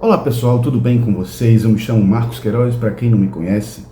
Olá pessoal, tudo bem com vocês? Eu me chamo Marcos Queiroz, para quem não me conhece.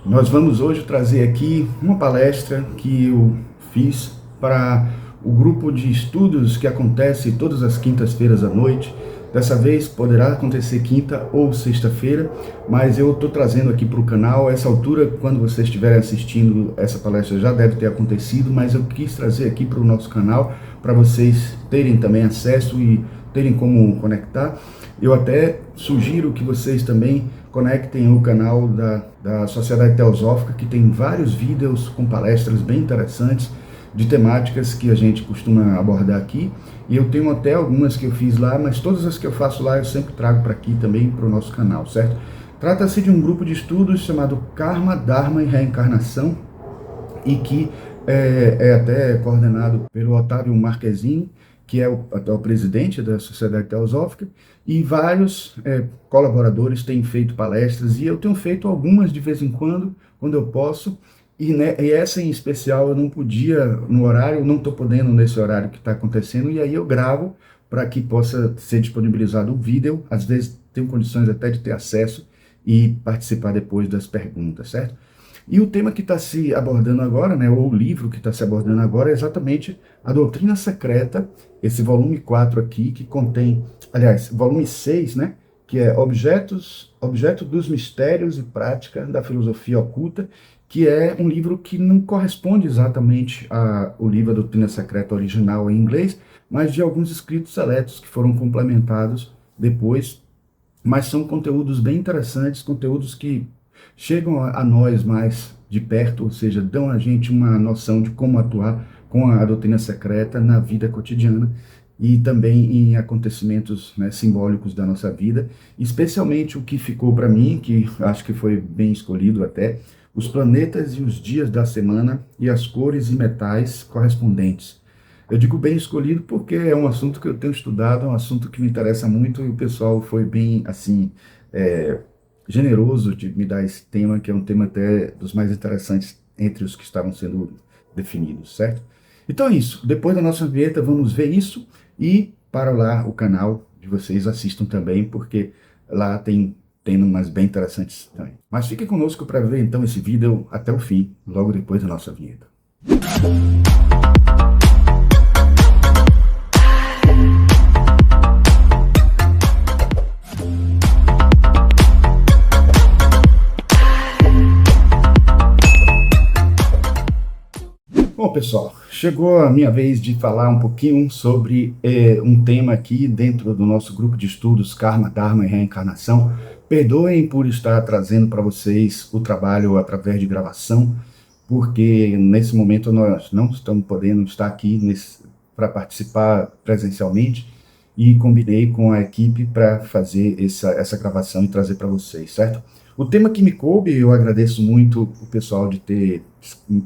Nós vamos hoje trazer aqui uma palestra que eu fiz para o grupo de estudos que acontece todas as quintas-feiras à noite. Dessa vez poderá acontecer quinta ou sexta-feira, mas eu estou trazendo aqui para o canal. A essa altura, quando vocês estiverem assistindo, essa palestra já deve ter acontecido, mas eu quis trazer aqui para o nosso canal, para vocês terem também acesso e terem como conectar. Eu até sugiro que vocês também conectem o canal da Sociedade Teosófica, que tem vários vídeos com palestras bem interessantes de temáticas que a gente costuma abordar aqui. E eu tenho até algumas que eu fiz lá, mas todas as que eu faço lá eu sempre trago para aqui também, para o nosso canal, certo? Trata-se de um grupo de estudos chamado Karma, Dharma e Reencarnação, e que é até coordenado pelo Otávio Marquezine, que é o presidente da Sociedade Teosófica, e vários colaboradores têm feito palestras, e eu tenho feito algumas de vez em quando eu posso, e essa em especial eu não podia no horário, não estou podendo nesse horário que está acontecendo, e aí eu gravo para que possa ser disponibilizado o vídeo. Às vezes tenho condições até de ter acesso e participar depois das perguntas, certo? E o tema que está se abordando agora, né, ou o livro que está se abordando agora, é exatamente a Doutrina Secreta, esse volume 4 aqui, que contém, aliás, volume 6, né, que é Objeto dos Mistérios e Prática da Filosofia Oculta, que é um livro que não corresponde exatamente ao livro A Doutrina Secreta original em inglês, mas de alguns escritos seletos que foram complementados depois, mas são conteúdos bem interessantes, conteúdos que chegam a nós mais de perto, ou seja, dão a gente uma noção de como atuar com a doutrina secreta na vida cotidiana e também em acontecimentos, né, simbólicos da nossa vida, especialmente o que ficou para mim, que acho que foi bem escolhido até, os planetas e os dias da semana e as cores e metais correspondentes. Eu digo bem escolhido porque é um assunto que eu tenho estudado, é um assunto que me interessa muito, e o pessoal foi bem, assim, generoso de me dar esse tema, que é um tema até dos mais interessantes entre os que estavam sendo definidos, certo? Então é isso. Depois da nossa vinheta, vamos ver isso, e para lá o canal de vocês assistam também, porque lá tem umas bem interessantes também. Mas fiquem conosco para ver então esse vídeo até o fim, logo depois da nossa vinheta. Bom, pessoal, chegou a minha vez de falar um pouquinho sobre um tema aqui dentro do nosso grupo de estudos Karma, Dharma e Reencarnação. Perdoem por estar trazendo para vocês o trabalho através de gravação, porque nesse momento nós não estamos podendo estar aqui para participar presencialmente, e combinei com a equipe para fazer essa gravação e trazer para vocês, certo? O tema que me coube, eu agradeço muito o pessoal de ter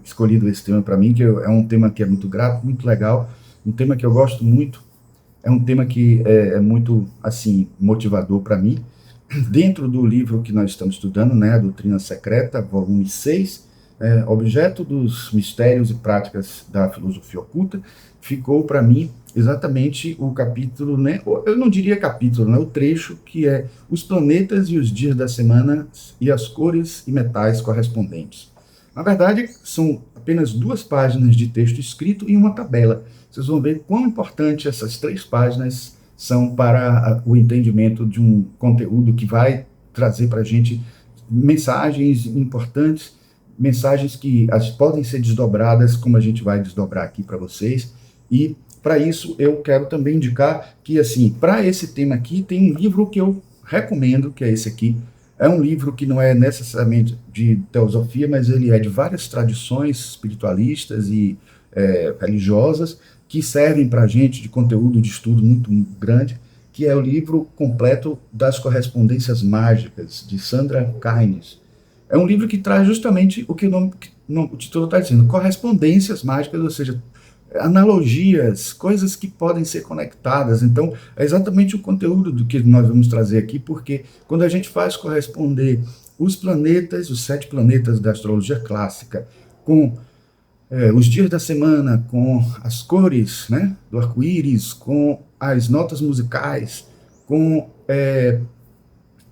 escolhido esse tema para mim, que é um tema que é muito grato, muito legal, um tema que eu gosto muito, é um tema que é muito, assim, motivador para mim. Dentro do livro que nós estamos estudando, né, a Doutrina Secreta, volume 6, Objeto dos Mistérios e Práticas da Filosofia Oculta, ficou para mim exatamente o capítulo, né, eu não diria capítulo, né, o trecho que é os planetas e os dias da semana e as cores e metais correspondentes. Na verdade, são apenas 2 páginas de texto escrito e uma tabela. Vocês vão ver quão importante essas 3 páginas são para o entendimento de um conteúdo que vai trazer para a gente mensagens importantes, mensagens que podem ser desdobradas, como a gente vai desdobrar aqui para vocês. E para isso eu quero também indicar que, assim, para esse tema aqui tem um livro que eu recomendo, que é esse aqui. É um livro que não é necessariamente de teosofia, mas ele é de várias tradições espiritualistas e religiosas, que servem para a gente de conteúdo de estudo muito grande, que é o livro completo das correspondências mágicas, de Sandra Kynes. É um livro que traz justamente o que o título está dizendo, correspondências mágicas, ou seja, analogias, coisas que podem ser conectadas. Então, é exatamente o conteúdo do que nós vamos trazer aqui, porque quando a gente faz corresponder os planetas, os 7 planetas da astrologia clássica, com os dias da semana, com as cores, né, do arco-íris, com as notas musicais, com,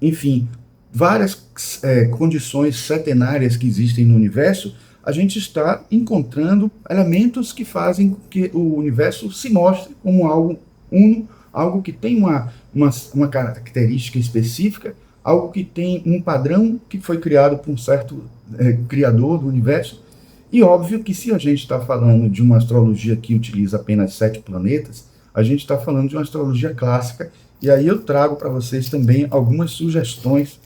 enfim, várias condições setenárias que existem no universo, a gente está encontrando elementos que fazem com que o universo se mostre como algo uno, algo que tem uma característica específica, algo que tem um padrão que foi criado por um certo criador do universo. E óbvio que se a gente está falando de uma astrologia que utiliza apenas 7 planetas, a gente está falando de uma astrologia clássica, e aí eu trago para vocês também algumas sugestões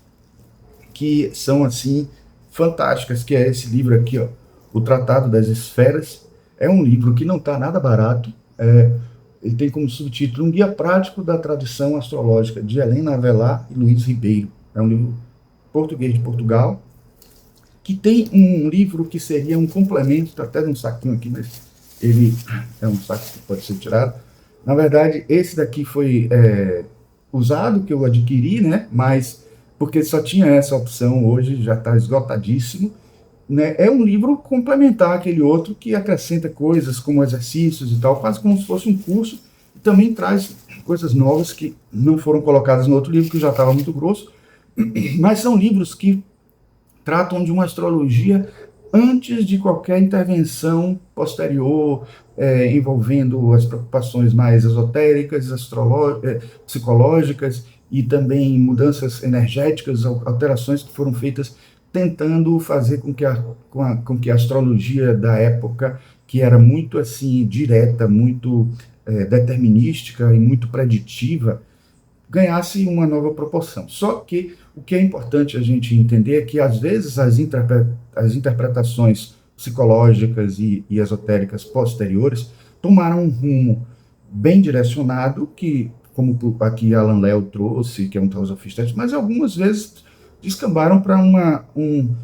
que são, assim, fantásticas, que é esse livro aqui, ó, O Tratado das Esferas. É um livro que não está nada barato, ele tem como subtítulo Um Guia Prático da Tradição Astrológica, de Helena Avelar e Luiz Ribeiro. É um livro português de Portugal, que tem um livro que seria um complemento, está até num saquinho aqui, mas ele é um saco que pode ser tirado. Na verdade, esse daqui foi usado, que eu adquiri, né? Mas porque só tinha essa opção, hoje já está esgotadíssimo. Né? É um livro complementar àquele outro que acrescenta coisas como exercícios e tal, quase como se fosse um curso, e também traz coisas novas que não foram colocadas no outro livro, que já estava muito grosso, mas são livros que tratam de uma astrologia antes de qualquer intervenção posterior, envolvendo as preocupações mais esotéricas, psicológicas, e também mudanças energéticas, alterações que foram feitas tentando fazer com que a astrologia da época, que era muito assim direta, muito determinística e muito preditiva, ganhasse uma nova proporção. Só que o que é importante a gente entender é que, às vezes, as interpretações psicológicas e esotéricas posteriores tomaram um rumo bem direcionado, que, como aqui Alan Léo trouxe, que é um teosofista, mas algumas vezes descambaram para um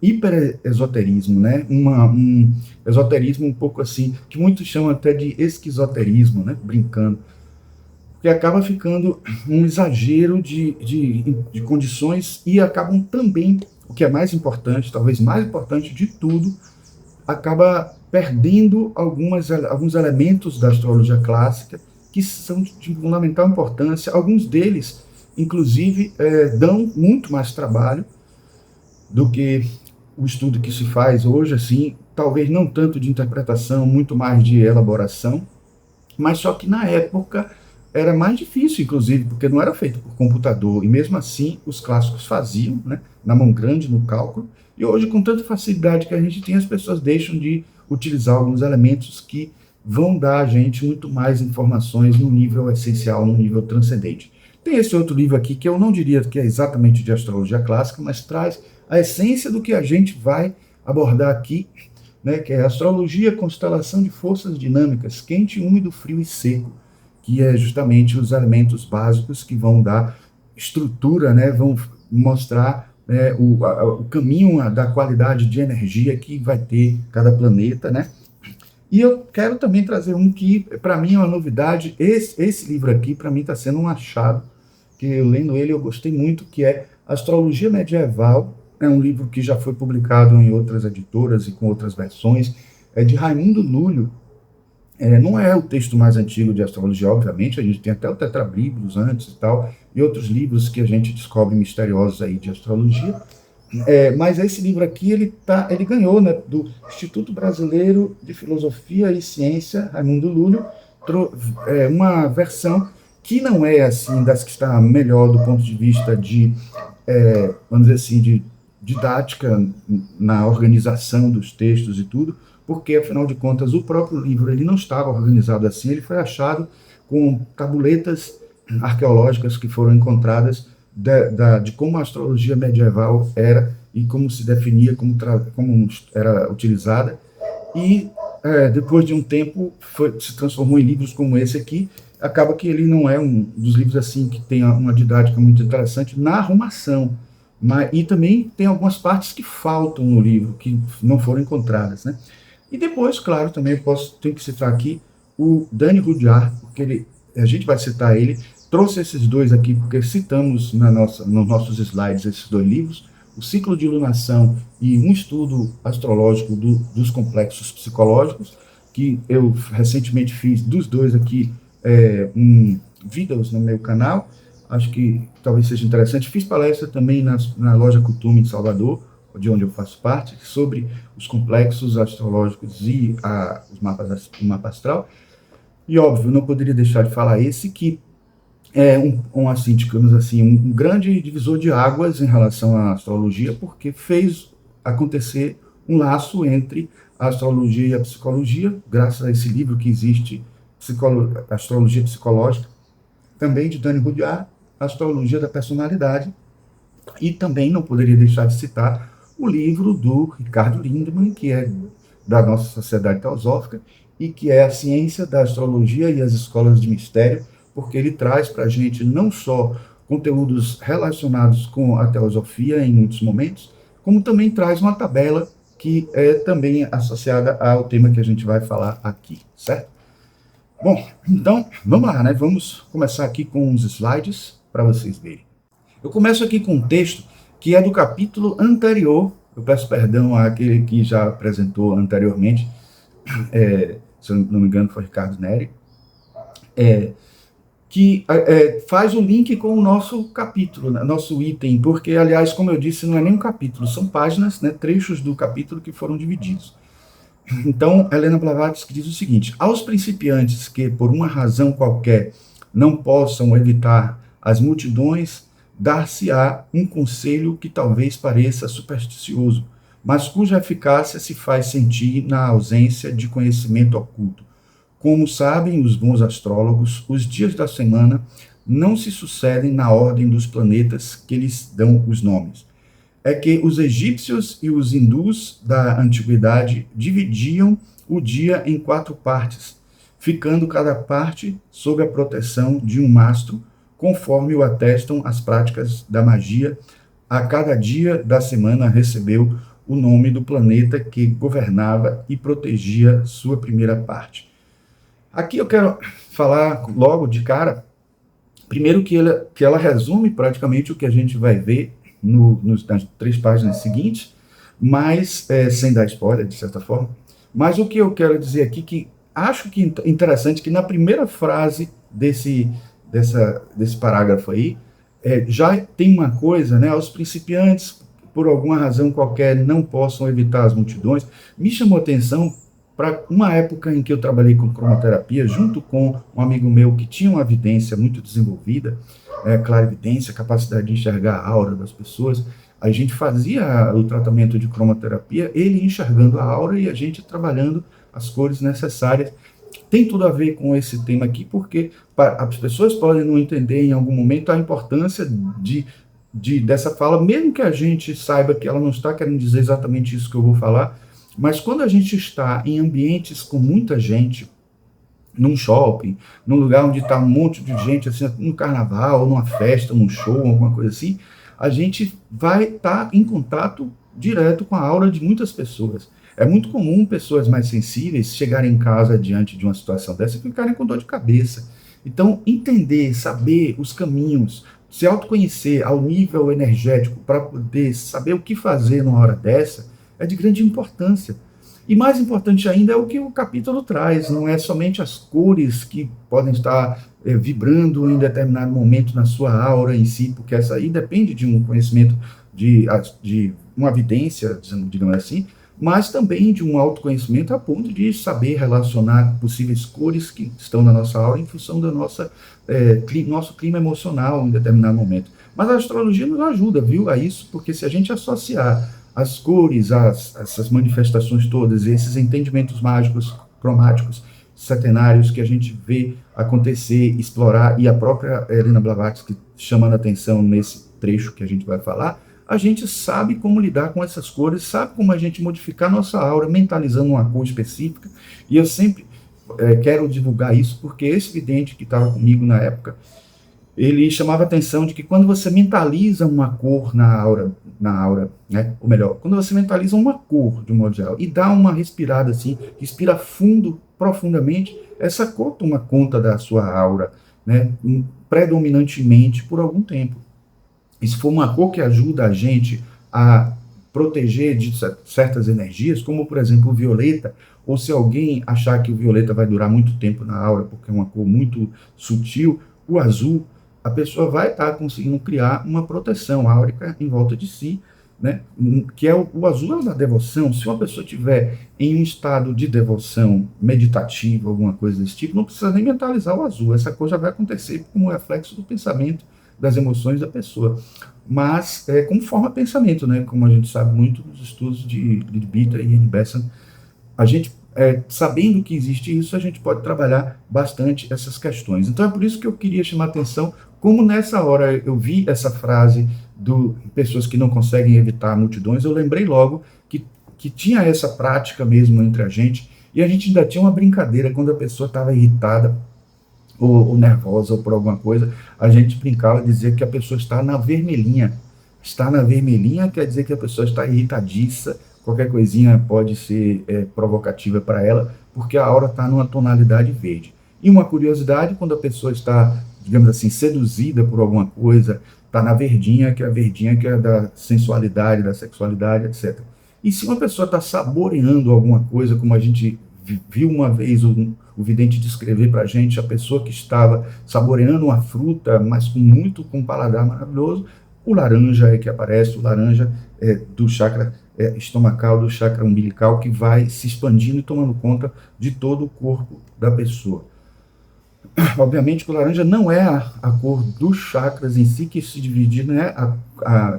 hiperesoterismo, né? Um esoterismo um pouco assim, que muitos chamam até de esquizoterismo, né? Brincando, que acaba ficando um exagero de condições, e acabam também, o que é mais importante, talvez mais importante de tudo, acaba perdendo alguns elementos da astrologia clássica que são de fundamental importância. Alguns deles, inclusive, dão muito mais trabalho do que o estudo que se faz hoje, assim, talvez não tanto de interpretação, muito mais de elaboração, mas só que na época era mais difícil, inclusive, porque não era feito por computador, e mesmo assim os clássicos faziam, né, na mão grande, no cálculo, e hoje, com tanta facilidade que a gente tem, as pessoas deixam de utilizar alguns elementos que vão dar a gente muito mais informações no nível essencial, no nível transcendente. Tem esse outro livro aqui, que eu não diria que é exatamente de astrologia clássica, mas traz a essência do que a gente vai abordar aqui, né, que é Astrologia, Constelação de Forças Dinâmicas, Quente, Úmido, Frio e Seco, que é justamente os elementos básicos que vão dar estrutura, né, vão mostrar o caminho da qualidade de energia que vai ter cada planeta, né? E eu quero também trazer um que, para mim, é uma novidade. Esse livro aqui, para mim, está sendo um achado, que eu lendo ele eu gostei muito, que é Astrologia Medieval. É um livro que já foi publicado em outras editoras e com outras versões. É de Raimundo Lúlio. Não é o texto mais antigo de astrologia, obviamente, a gente tem até o Tetrabíblios antes e tal, e outros livros que a gente descobre misteriosos aí de astrologia, mas esse livro aqui, ele ganhou, né, do Instituto Brasileiro de Filosofia e Ciência, Raimundo Lúlio, uma versão que não é, assim, das que está melhor do ponto de vista de, vamos dizer assim, de didática na organização dos textos e tudo, porque, afinal de contas, o próprio livro ele não estava organizado assim, ele foi achado com tabuletas arqueológicas que foram encontradas de como a astrologia medieval era e como se definia, como era utilizada, e depois de um tempo se transformou em livros como esse aqui. Acaba que ele não é um dos livros assim que tem uma didática muito interessante na arrumação, e também tem algumas partes que faltam no livro, que não foram encontradas, né? E depois, claro, também tenho que citar aqui o Dani Rudyard, porque a gente vai citar ele. Trouxe esses dois aqui porque citamos nos nossos slides esses dois livros, O Ciclo de Lunação e Um Estudo Astrológico dos Complexos Psicológicos, que eu recentemente fiz dos dois aqui vídeos no meu canal, acho que talvez seja interessante. Fiz palestra também na Loja Costume de Salvador, de onde eu faço parte, sobre os complexos astrológicos e o mapa astral. E óbvio, não poderia deixar de falar esse que é assim, digamos assim, um grande divisor de águas em relação à astrologia, porque fez acontecer um laço entre a astrologia e a psicologia, graças a esse livro que existe, Astrologia Psicológica, também de Dani Rudyard, Astrologia da Personalidade, e também não poderia deixar de citar o livro do Ricardo Lindemann, que é da nossa Sociedade Teosófica, e que é a ciência da astrologia e as escolas de mistério, porque ele traz para a gente não só conteúdos relacionados com a teosofia em muitos momentos, como também traz uma tabela que é também associada ao tema que a gente vai falar aqui, certo? Bom, então, vamos lá, né? Vamos começar aqui com uns slides para vocês verem. Eu começo aqui com um texto que é do capítulo anterior, eu peço perdão àquele que já apresentou anteriormente, se eu não me engano foi Ricardo Neri, que faz o link com o nosso capítulo, né, nosso item, porque, aliás, como eu disse, não é nem um capítulo, são páginas, né, trechos do capítulo que foram divididos. Então, Helena Blavatsky diz o seguinte: aos principiantes que, por uma razão qualquer, não possam evitar as multidões, dar-se-á um conselho que talvez pareça supersticioso, mas cuja eficácia se faz sentir na ausência de conhecimento oculto. Como sabem os bons astrólogos, os dias da semana não se sucedem na ordem dos planetas que lhes dão os nomes. É que os egípcios e os hindus da antiguidade dividiam o dia em 4 partes, ficando cada parte sob a proteção de um mastro, conforme o atestam as práticas da magia. A cada dia da semana recebeu o nome do planeta que governava e protegia sua primeira parte. Aqui eu quero falar logo de cara, primeiro que ela resume praticamente o que a gente vai ver nas 3 páginas seguintes, mas sem dar spoiler, de certa forma. Mas o que eu quero dizer aqui, que acho que interessante, que na primeira frase desse parágrafo aí, já tem uma coisa, né? Os principiantes, por alguma razão qualquer, não possam evitar as multidões. Me chamou a atenção para uma época em que eu trabalhei com cromoterapia, junto com um amigo meu que tinha uma evidência muito desenvolvida, clarividência, capacidade de enxergar a aura das pessoas. A gente fazia o tratamento de cromoterapia, ele enxergando a aura e a gente trabalhando as cores necessárias. Tem tudo a ver com esse tema aqui, porque as pessoas podem não entender em algum momento a importância dessa fala, mesmo que a gente saiba que ela não está querendo dizer exatamente isso que eu vou falar, mas quando a gente está em ambientes com muita gente, num shopping, num lugar onde está um monte de gente, assim, no carnaval, numa festa, num show, alguma coisa assim, a gente vai estar em contato direto com a aura de muitas pessoas. É muito comum pessoas mais sensíveis chegarem em casa diante de uma situação dessa e ficarem com dor de cabeça. Então, entender, saber os caminhos, se autoconhecer ao nível energético para poder saber o que fazer numa hora dessa, é de grande importância. E mais importante ainda é o que o capítulo traz, não é somente as cores que podem estar vibrando em determinado momento na sua aura em si, porque essa aí depende de um conhecimento, de uma evidência, digamos assim, mas também de um autoconhecimento a ponto de saber relacionar possíveis cores que estão na nossa aura em função do nosso clima emocional em determinado momento. Mas a astrologia nos ajuda, viu, a isso, porque se a gente associar as cores, essas manifestações todas, esses entendimentos mágicos, cromáticos, setenários que a gente vê acontecer, explorar, e a própria Helena Blavatsky chamando a atenção nesse trecho que a gente vai falar, a gente sabe como lidar com essas cores, sabe como a gente modificar nossa aura, mentalizando uma cor específica, e eu sempre quero divulgar isso, porque esse vidente que estava comigo na época, ele chamava a atenção de que quando você mentaliza uma cor na aura, né? Ou melhor, quando você mentaliza uma cor de um modo geral e dá uma respirada assim, respira fundo, profundamente, essa cor toma conta da sua aura, né? Predominantemente por algum tempo. E se for uma cor que ajuda a gente a proteger de certas energias, como por exemplo o violeta, ou se alguém achar que o violeta vai durar muito tempo na aura porque é uma cor muito sutil, o azul, a pessoa vai estar conseguindo criar uma proteção áurica em volta de si, né? Que é o azul é da devoção. Se uma pessoa estiver em um estado de devoção meditativa, alguma coisa desse tipo, não precisa nem mentalizar o azul. Essa coisa vai acontecer como reflexo do pensamento, das emoções da pessoa. Mas como forma pensamento, né? Como a gente sabe muito nos estudos de Bita e Ian Besson, a gente, sabendo que existe isso, a gente pode trabalhar bastante essas questões. Então é por isso que eu queria chamar a atenção, como nessa hora eu vi essa frase do pessoas que não conseguem evitar multidões, eu lembrei logo que tinha essa prática mesmo entre a gente, e a gente ainda tinha uma brincadeira quando a pessoa estava irritada ou nervosa ou por alguma coisa, a gente brincava e dizia que a pessoa está na vermelhinha. Está na vermelhinha quer dizer que a pessoa está irritadiça, qualquer coisinha pode ser provocativa para ela, porque a aura está numa tonalidade verde. E uma curiosidade, quando a pessoa está, digamos assim, seduzida por alguma coisa, está na verdinha, que é da sensualidade, da sexualidade, etc. E se uma pessoa está saboreando alguma coisa, como a gente viu uma vez o vidente descrever para a gente, a pessoa que estava saboreando uma fruta, mas com um paladar maravilhoso, o laranja é que aparece, o laranja do chakra estomacal, do chakra umbilical, que vai se expandindo e tomando conta de todo o corpo da pessoa. Obviamente que o laranja não é a cor dos chakras em si que se divide, né?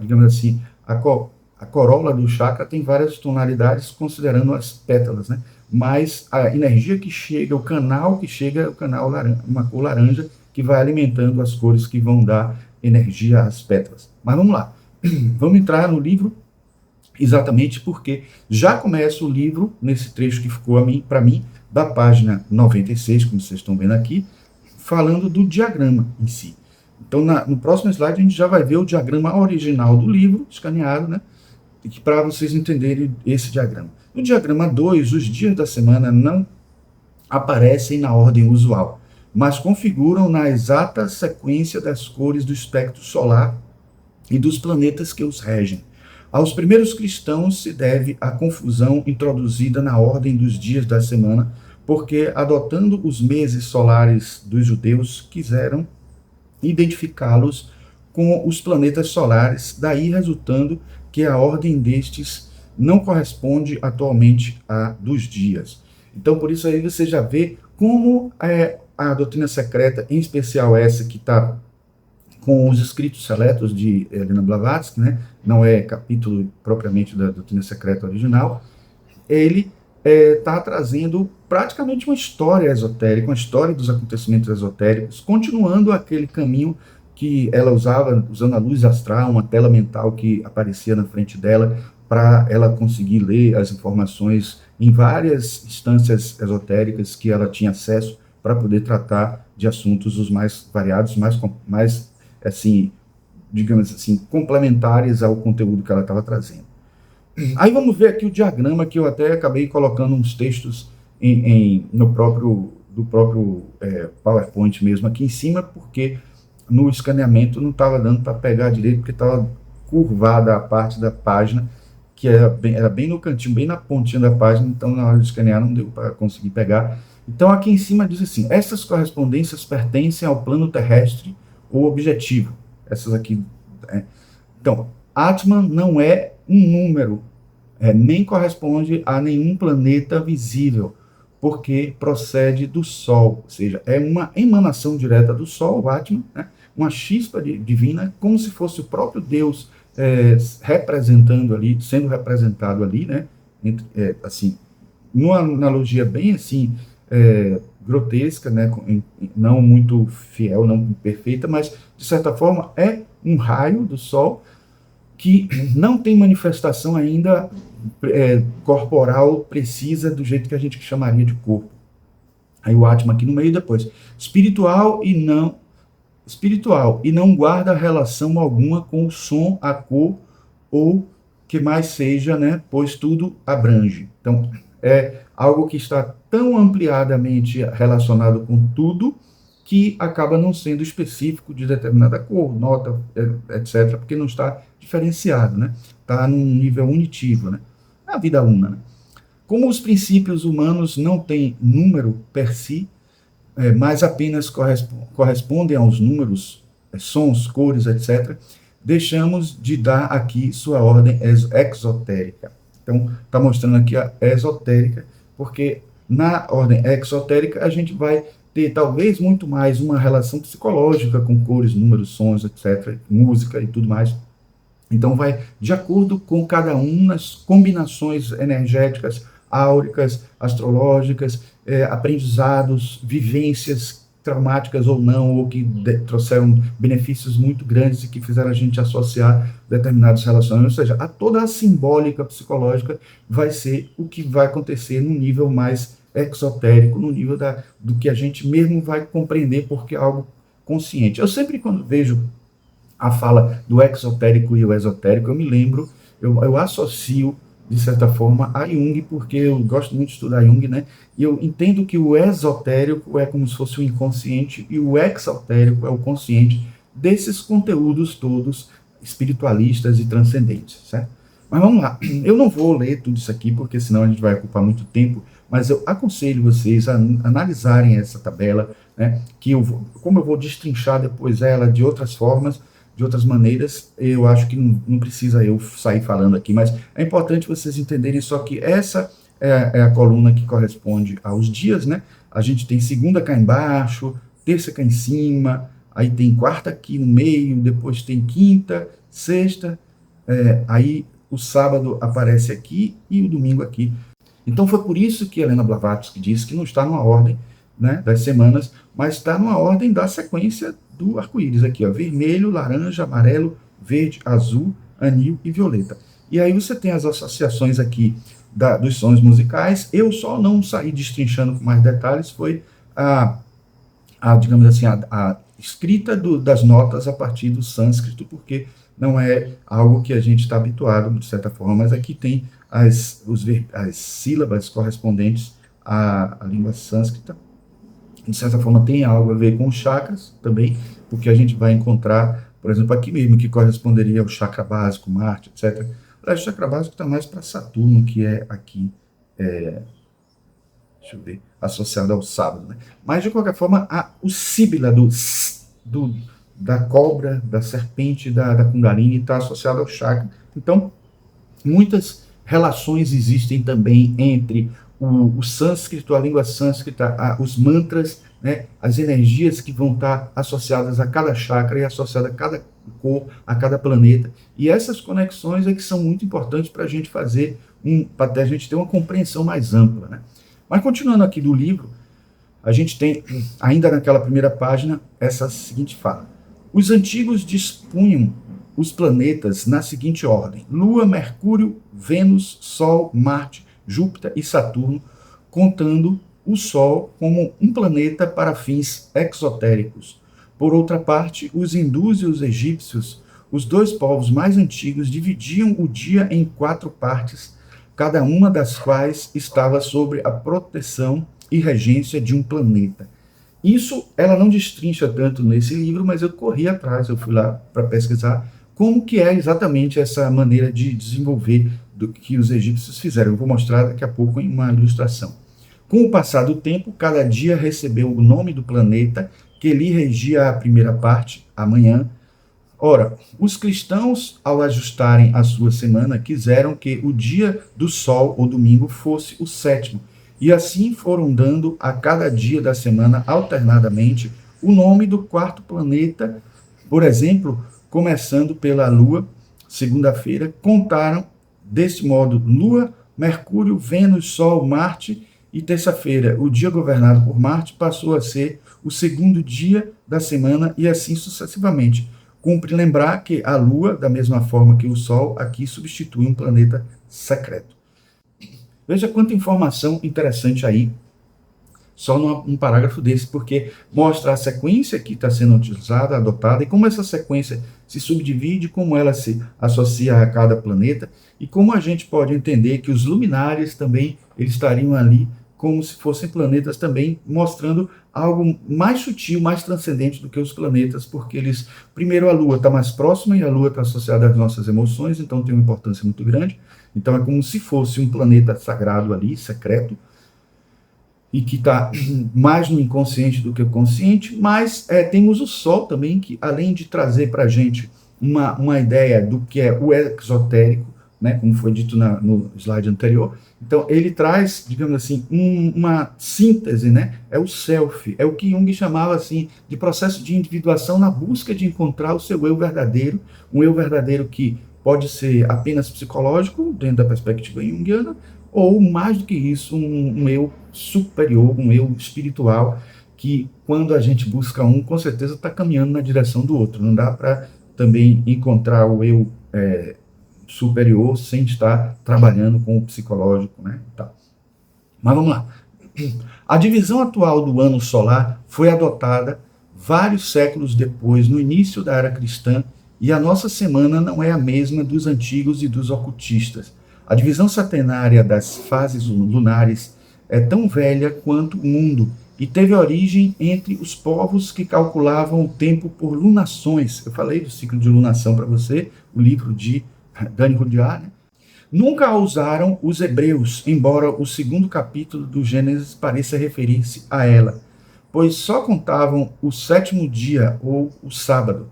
Digamos assim, a corola do chakra tem várias tonalidades, considerando as pétalas, né? Mas a energia que chega, o canal que chega é o canal laranja, uma cor laranja, que vai alimentando as cores que vão dar energia às pétalas. Mas vamos lá, vamos entrar no livro, exatamente porque já começa o livro, nesse trecho que ficou para mim, da página 96, como vocês estão vendo aqui, falando do diagrama em si. Então, no próximo slide, a gente já vai ver o diagrama original do livro, escaneado, né? Para vocês entenderem esse diagrama. No diagrama 2, os dias da semana não aparecem na ordem usual, mas configuram na exata sequência das cores do espectro solar e dos planetas que os regem. Aos primeiros cristãos se deve a confusão introduzida na ordem dos dias da semana, porque, adotando os meses solares dos judeus, quiseram identificá-los com os planetas solares, daí resultando que a ordem destes não corresponde atualmente à dos dias. Então, por isso aí você já vê como a doutrina secreta, em especial essa que está com os escritos seletos de Helena Blavatsky, né? Não é capítulo propriamente da doutrina secreta original, ele está trazendo praticamente uma história esotérica, uma história dos acontecimentos esotéricos, continuando aquele caminho que ela usava, usando a luz astral, uma tela mental que aparecia na frente dela, para ela conseguir ler as informações em várias instâncias esotéricas que ela tinha acesso para poder tratar de assuntos os mais variados, mais assim, digamos assim, complementares ao conteúdo que ela estava trazendo. Aí vamos ver aqui o diagrama, que eu até acabei colocando uns textos do próprio PowerPoint mesmo aqui em cima, porque no escaneamento não estava dando para pegar direito, porque estava curvada a parte da página, que era bem no cantinho, bem na pontinha da página, então na hora de escanear não deu para conseguir pegar. Então aqui em cima diz assim: essas correspondências pertencem ao plano terrestre ou objetivo. Essas aqui. Então, Atman não é um número, nem corresponde a nenhum planeta visível, porque procede do Sol, ou seja, é uma emanação direta do Sol, o Atman, né? Uma chispa divina, como se fosse o próprio Deus representando ali, sendo representado ali, né? Assim, numa analogia bem assim, grotesca, né? Não muito fiel, não perfeita, mas de certa forma é um raio do Sol que não tem manifestação ainda corporal precisa do jeito que a gente chamaria de corpo. Aí o Atman aqui no meio depois. Espiritual e não guarda relação alguma com o som, a cor ou que mais seja, né? Pois tudo abrange. Então, é algo que está tão ampliadamente relacionado com tudo que acaba não sendo específico de determinada cor, nota, etc., porque não está diferenciado, né? Está num nível unitivo, né? É a vida una, né? Como os princípios humanos não têm número per si, mas apenas correspondem aos números, sons, cores, etc., deixamos de dar aqui sua ordem exotérica. Então, está mostrando aqui a esotérica, porque na ordem exotérica a gente vai ter talvez muito mais uma relação psicológica com cores, números, sons, etc., música e tudo mais. Então vai de acordo com cada um nas combinações energéticas, áuricas, astrológicas, aprendizados, vivências traumáticas ou não, ou que trouxeram benefícios muito grandes e que fizeram a gente associar determinados relacionamentos. Ou seja, toda a simbólica psicológica vai ser o que vai acontecer no nível mais exotérico, no nível do que a gente mesmo vai compreender porque é algo consciente. Eu sempre, quando vejo a fala do exotérico e o esotérico, eu me lembro, eu associo, de certa forma, a Jung, porque eu gosto muito de estudar Jung, né? E eu entendo que o esotérico é como se fosse o inconsciente e o exotérico é o consciente desses conteúdos todos espiritualistas e transcendentes, certo? Mas vamos lá, eu não vou ler tudo isso aqui, porque senão a gente vai ocupar muito tempo, mas eu aconselho vocês a analisarem essa tabela, né? Que como eu vou destrinchar depois ela de outras formas, de outras maneiras, eu acho que não precisa eu sair falando aqui, mas é importante vocês entenderem só que essa é a coluna que corresponde aos dias, né? A gente tem segunda cá embaixo, terça cá em cima, aí tem quarta aqui no meio, depois tem quinta, sexta, aí o sábado aparece aqui e o domingo aqui. Então foi por isso que Helena Blavatsky disse que não está numa ordem, né, das semanas, mas está numa ordem da sequência do arco-íris aqui, ó, vermelho, laranja, amarelo, verde, azul, anil e violeta. E aí você tem as associações aqui dos sons musicais. Eu só não saí destrinchando com mais detalhes, foi digamos assim, a escrita das notas a partir do sânscrito, porque não é algo que a gente está habituado, de certa forma, mas aqui tem as sílabas correspondentes à língua sânscrita. De certa forma, tem algo a ver com chakras também, porque a gente vai encontrar, por exemplo, aqui mesmo, que corresponderia ao chakra básico, Marte, etc. O chakra básico está mais para Saturno, que é aqui, deixa eu ver, associado ao sábado, né? Mas, de qualquer forma, o síbila da cobra, da serpente, da Kundalini está associado ao chakra. Então, muitas relações existem também entre o sânscrito, a língua sânscrita, os mantras, né, as energias que vão estar associadas a cada chakra e associadas a cada cor, a cada planeta. E essas conexões é que são muito importantes para a gente fazer, para a gente ter uma compreensão mais ampla, né? Mas continuando aqui do livro, a gente tem, ainda naquela primeira página, essa seguinte fala. Os antigos dispunham os planetas na seguinte ordem: Lua, Mercúrio, Vênus, Sol, Marte, Júpiter e Saturno, contando o Sol como um planeta para fins exotéricos. Por outra parte, os hindus e os egípcios, os dois povos mais antigos, dividiam o dia em 4 partes, cada uma das quais estava sob a proteção e regência de um planeta. Isso ela não destrincha tanto nesse livro, mas eu corri atrás, eu fui lá para pesquisar como que é exatamente essa maneira de desenvolver do que os egípcios fizeram. Eu vou mostrar daqui a pouco em uma ilustração. Com o passar do tempo, cada dia recebeu o nome do planeta que lhe regia a primeira parte, amanhã. Ora, os cristãos, ao ajustarem a sua semana, quiseram que o dia do sol ou domingo fosse o 7º, e assim foram dando a cada dia da semana, alternadamente, o nome do 4º planeta. Por exemplo, começando pela Lua, segunda-feira, contaram desse modo Lua, Mercúrio, Vênus, Sol, Marte, e terça-feira, o dia governado por Marte passou a ser o 2º dia da semana e assim sucessivamente. Cumpre lembrar que a Lua, da mesma forma que o Sol, aqui substitui um planeta secreto. Veja quanta informação interessante aí, só num parágrafo desse, porque mostra a sequência que está sendo utilizada, adotada, e como essa sequência se subdivide, como ela se associa a cada planeta, e como a gente pode entender que os luminares também eles estariam ali como se fossem planetas também, mostrando algo mais sutil, mais transcendente do que os planetas, porque eles, primeiro, a Lua está mais próxima e a Lua está associada às nossas emoções, então tem uma importância muito grande. Então é como se fosse um planeta sagrado ali, secreto. e que está mais no inconsciente do que o consciente, mas temos o Sol também, que além de trazer para a gente uma ideia do que é o exotérico, né, como foi dito no slide anterior, então ele traz, digamos assim, uma síntese, né, é o self, é o que Jung chamava assim de processo de individuação na busca de encontrar o seu eu verdadeiro, um eu verdadeiro que pode ser apenas psicológico, dentro da perspectiva junguiana, ou mais do que isso, um eu superior, um eu espiritual, que quando a gente busca um, com certeza está caminhando na direção do outro. Não dá para também encontrar o eu superior sem estar trabalhando com o psicológico, né? Tá. Mas vamos lá. A divisão atual do ano solar foi adotada vários séculos depois, no início da era cristã, e a nossa semana não é a mesma dos antigos e dos ocultistas. A divisão setenária das fases lunares é tão velha quanto o mundo e teve origem entre os povos que calculavam o tempo por lunações. Eu falei do ciclo de lunação para você, o livro de Dani Rudyard, né? Nunca a usaram os hebreus, embora o segundo capítulo do Gênesis pareça referir-se a ela, pois só contavam o sétimo dia ou o sábado.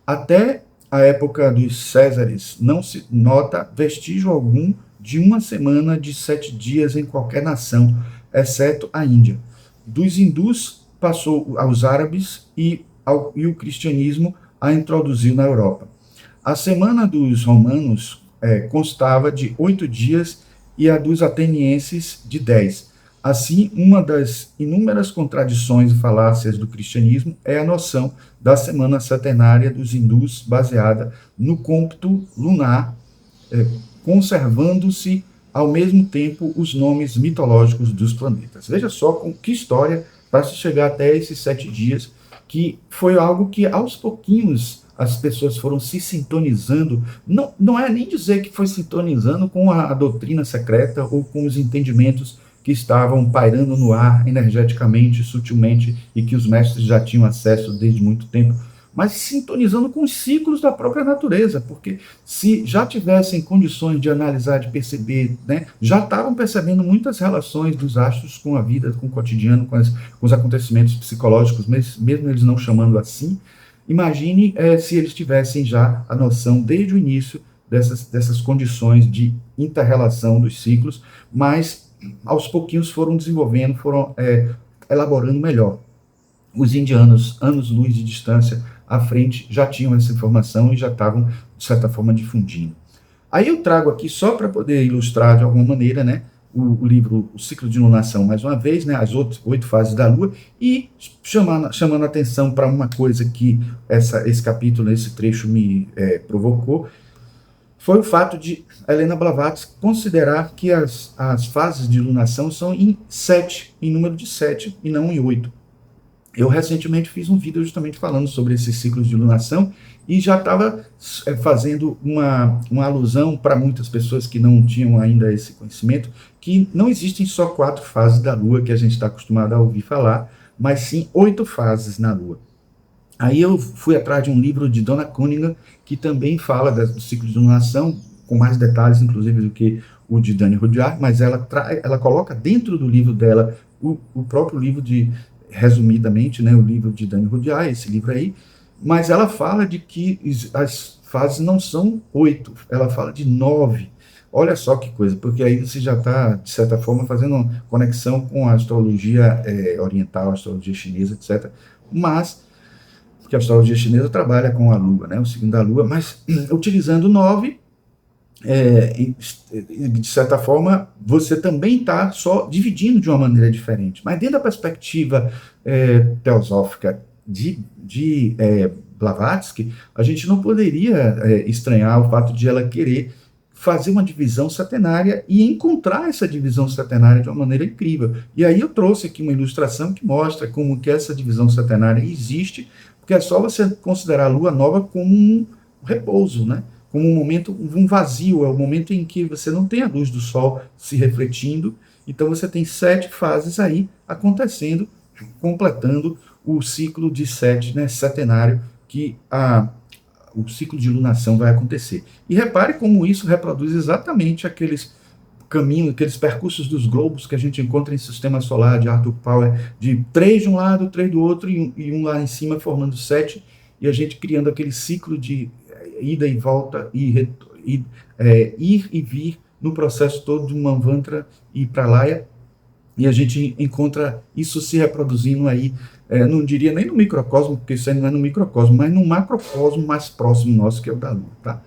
Até a época dos Césares não se nota vestígio algum de uma semana de 7 dias em qualquer nação, exceto a Índia. Dos hindus passou aos árabes e o cristianismo a introduziu na Europa. A semana dos romanos constava de 8 dias e a dos atenienses de 10. Assim, uma das inúmeras contradições e falácias do cristianismo é a noção da semana setenária dos hindus, baseada no cômputo lunar, conservando-se ao mesmo tempo os nomes mitológicos dos planetas. Veja só com que história para se chegar até esses 7 dias, que foi algo que aos pouquinhos as pessoas foram se sintonizando, não é nem dizer que foi sintonizando com a doutrina secreta ou com os entendimentos que estavam pairando no ar energeticamente, sutilmente, e que os mestres já tinham acesso desde muito tempo, mas sintonizando com os ciclos da própria natureza, porque se já tivessem condições de analisar, de perceber, né, já estavam percebendo muitas relações dos astros com a vida, com o cotidiano, com os acontecimentos psicológicos, mesmo eles não chamando assim. Imagine se eles tivessem já a noção, desde o início, dessas condições de inter-relação dos ciclos, mas aos pouquinhos foram desenvolvendo, foram elaborando melhor. Os indianos, anos-luz de distância à frente, já tinham essa informação e já estavam, de certa forma, difundindo. Aí eu trago aqui, só para poder ilustrar de alguma maneira, né, o livro O Ciclo de Lunação, mais uma vez, né, as 8 fases da Lua, e chamando a atenção para uma coisa que esse capítulo, esse trecho me provocou, foi o fato de Helena Blavatsky considerar que as fases de lunação são em 7, em número de 7, e não em 8. Eu recentemente fiz um vídeo justamente falando sobre esses ciclos de lunação e já estava fazendo uma alusão para muitas pessoas que não tinham ainda esse conhecimento, que não existem só 4 fases da Lua que a gente está acostumado a ouvir falar, mas sim 8 fases na Lua. Aí eu fui atrás de um livro de Donna Cunningham, que também fala do ciclo de lunação, com mais detalhes, inclusive, do que o de Dani Rudyard, mas ela coloca dentro do livro dela o próprio livro resumidamente, né, o livro de Dani Rudyard, esse livro aí, mas ela fala de que as fases não são 8, ela fala de 9. Olha só que coisa, porque aí você já está, de certa forma, fazendo uma conexão com a astrologia oriental, a astrologia chinesa, etc. Mas, porque a astrologia chinesa trabalha com a Lua, né, o signo da Lua, mas utilizando 9, de certa forma, você também está só dividindo de uma maneira diferente. Mas dentro da perspectiva teosófica de Blavatsky, a gente não poderia estranhar o fato de ela querer fazer uma divisão setenária e encontrar essa divisão setenária de uma maneira incrível. E aí eu trouxe aqui uma ilustração que mostra como que essa divisão setenária existe, porque é só você considerar a Lua nova como um repouso, né? Como um momento, um vazio, é o momento em que você não tem a luz do Sol se refletindo, então você tem 7 fases aí acontecendo, completando o ciclo de 7, né, setenário, que o ciclo de lunação vai acontecer. E repare como isso reproduz exatamente caminho, aqueles percursos dos globos que a gente encontra em sistema solar de Arthur Power, de 3 de um lado, 3 do outro e um lá em cima formando 7, e a gente criando aquele ciclo de ida e volta, ir e vir no processo todo de Manvantara e Pralaya, e a gente encontra isso se reproduzindo aí, não diria nem no microcosmo, porque isso aí não é no microcosmo, mas no macrocosmo mais próximo nosso, que é o da Lua, tá?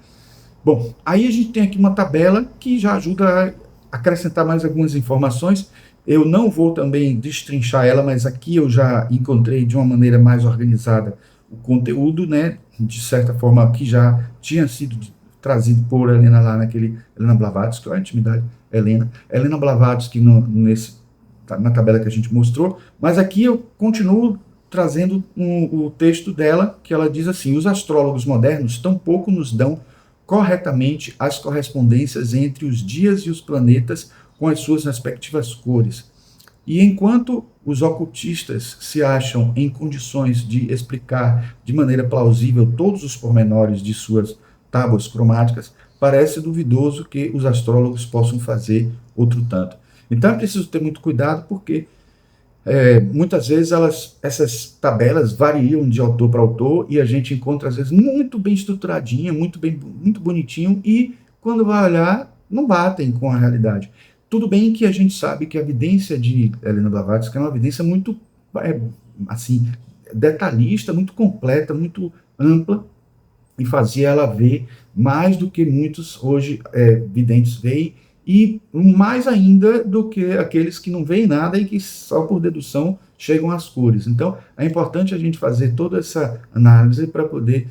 Bom, aí a gente tem aqui uma tabela que já ajuda a acrescentar mais algumas informações. Eu não vou também destrinchar ela, mas aqui eu já encontrei de uma maneira mais organizada o conteúdo, né, de certa forma, que já tinha sido trazido por Helena lá naquele, Helena Blavatsky, olha a intimidade, Helena Blavatsky na tabela que a gente mostrou, mas aqui eu continuo trazendo o texto dela, que ela diz assim: os astrólogos modernos tampouco nos dão corretamente as correspondências entre os dias e os planetas com as suas respectivas cores. E enquanto os ocultistas se acham em condições de explicar de maneira plausível todos os pormenores de suas tábuas cromáticas, parece duvidoso que os astrólogos possam fazer outro tanto. Então é preciso ter muito cuidado, porque muitas vezes essas tabelas variam de autor para autor, e a gente encontra às vezes muito bem estruturadinha, muito bonitinho, e quando vai olhar, não batem com a realidade. Tudo bem que a gente sabe que a evidência de Helena Blavatsky é uma evidência muito assim, detalhista, muito completa, muito ampla, e fazia ela ver mais do que muitos hoje videntes veem, e mais ainda do que aqueles que não veem nada e que só por dedução chegam às cores. Então, é importante a gente fazer toda essa análise para poder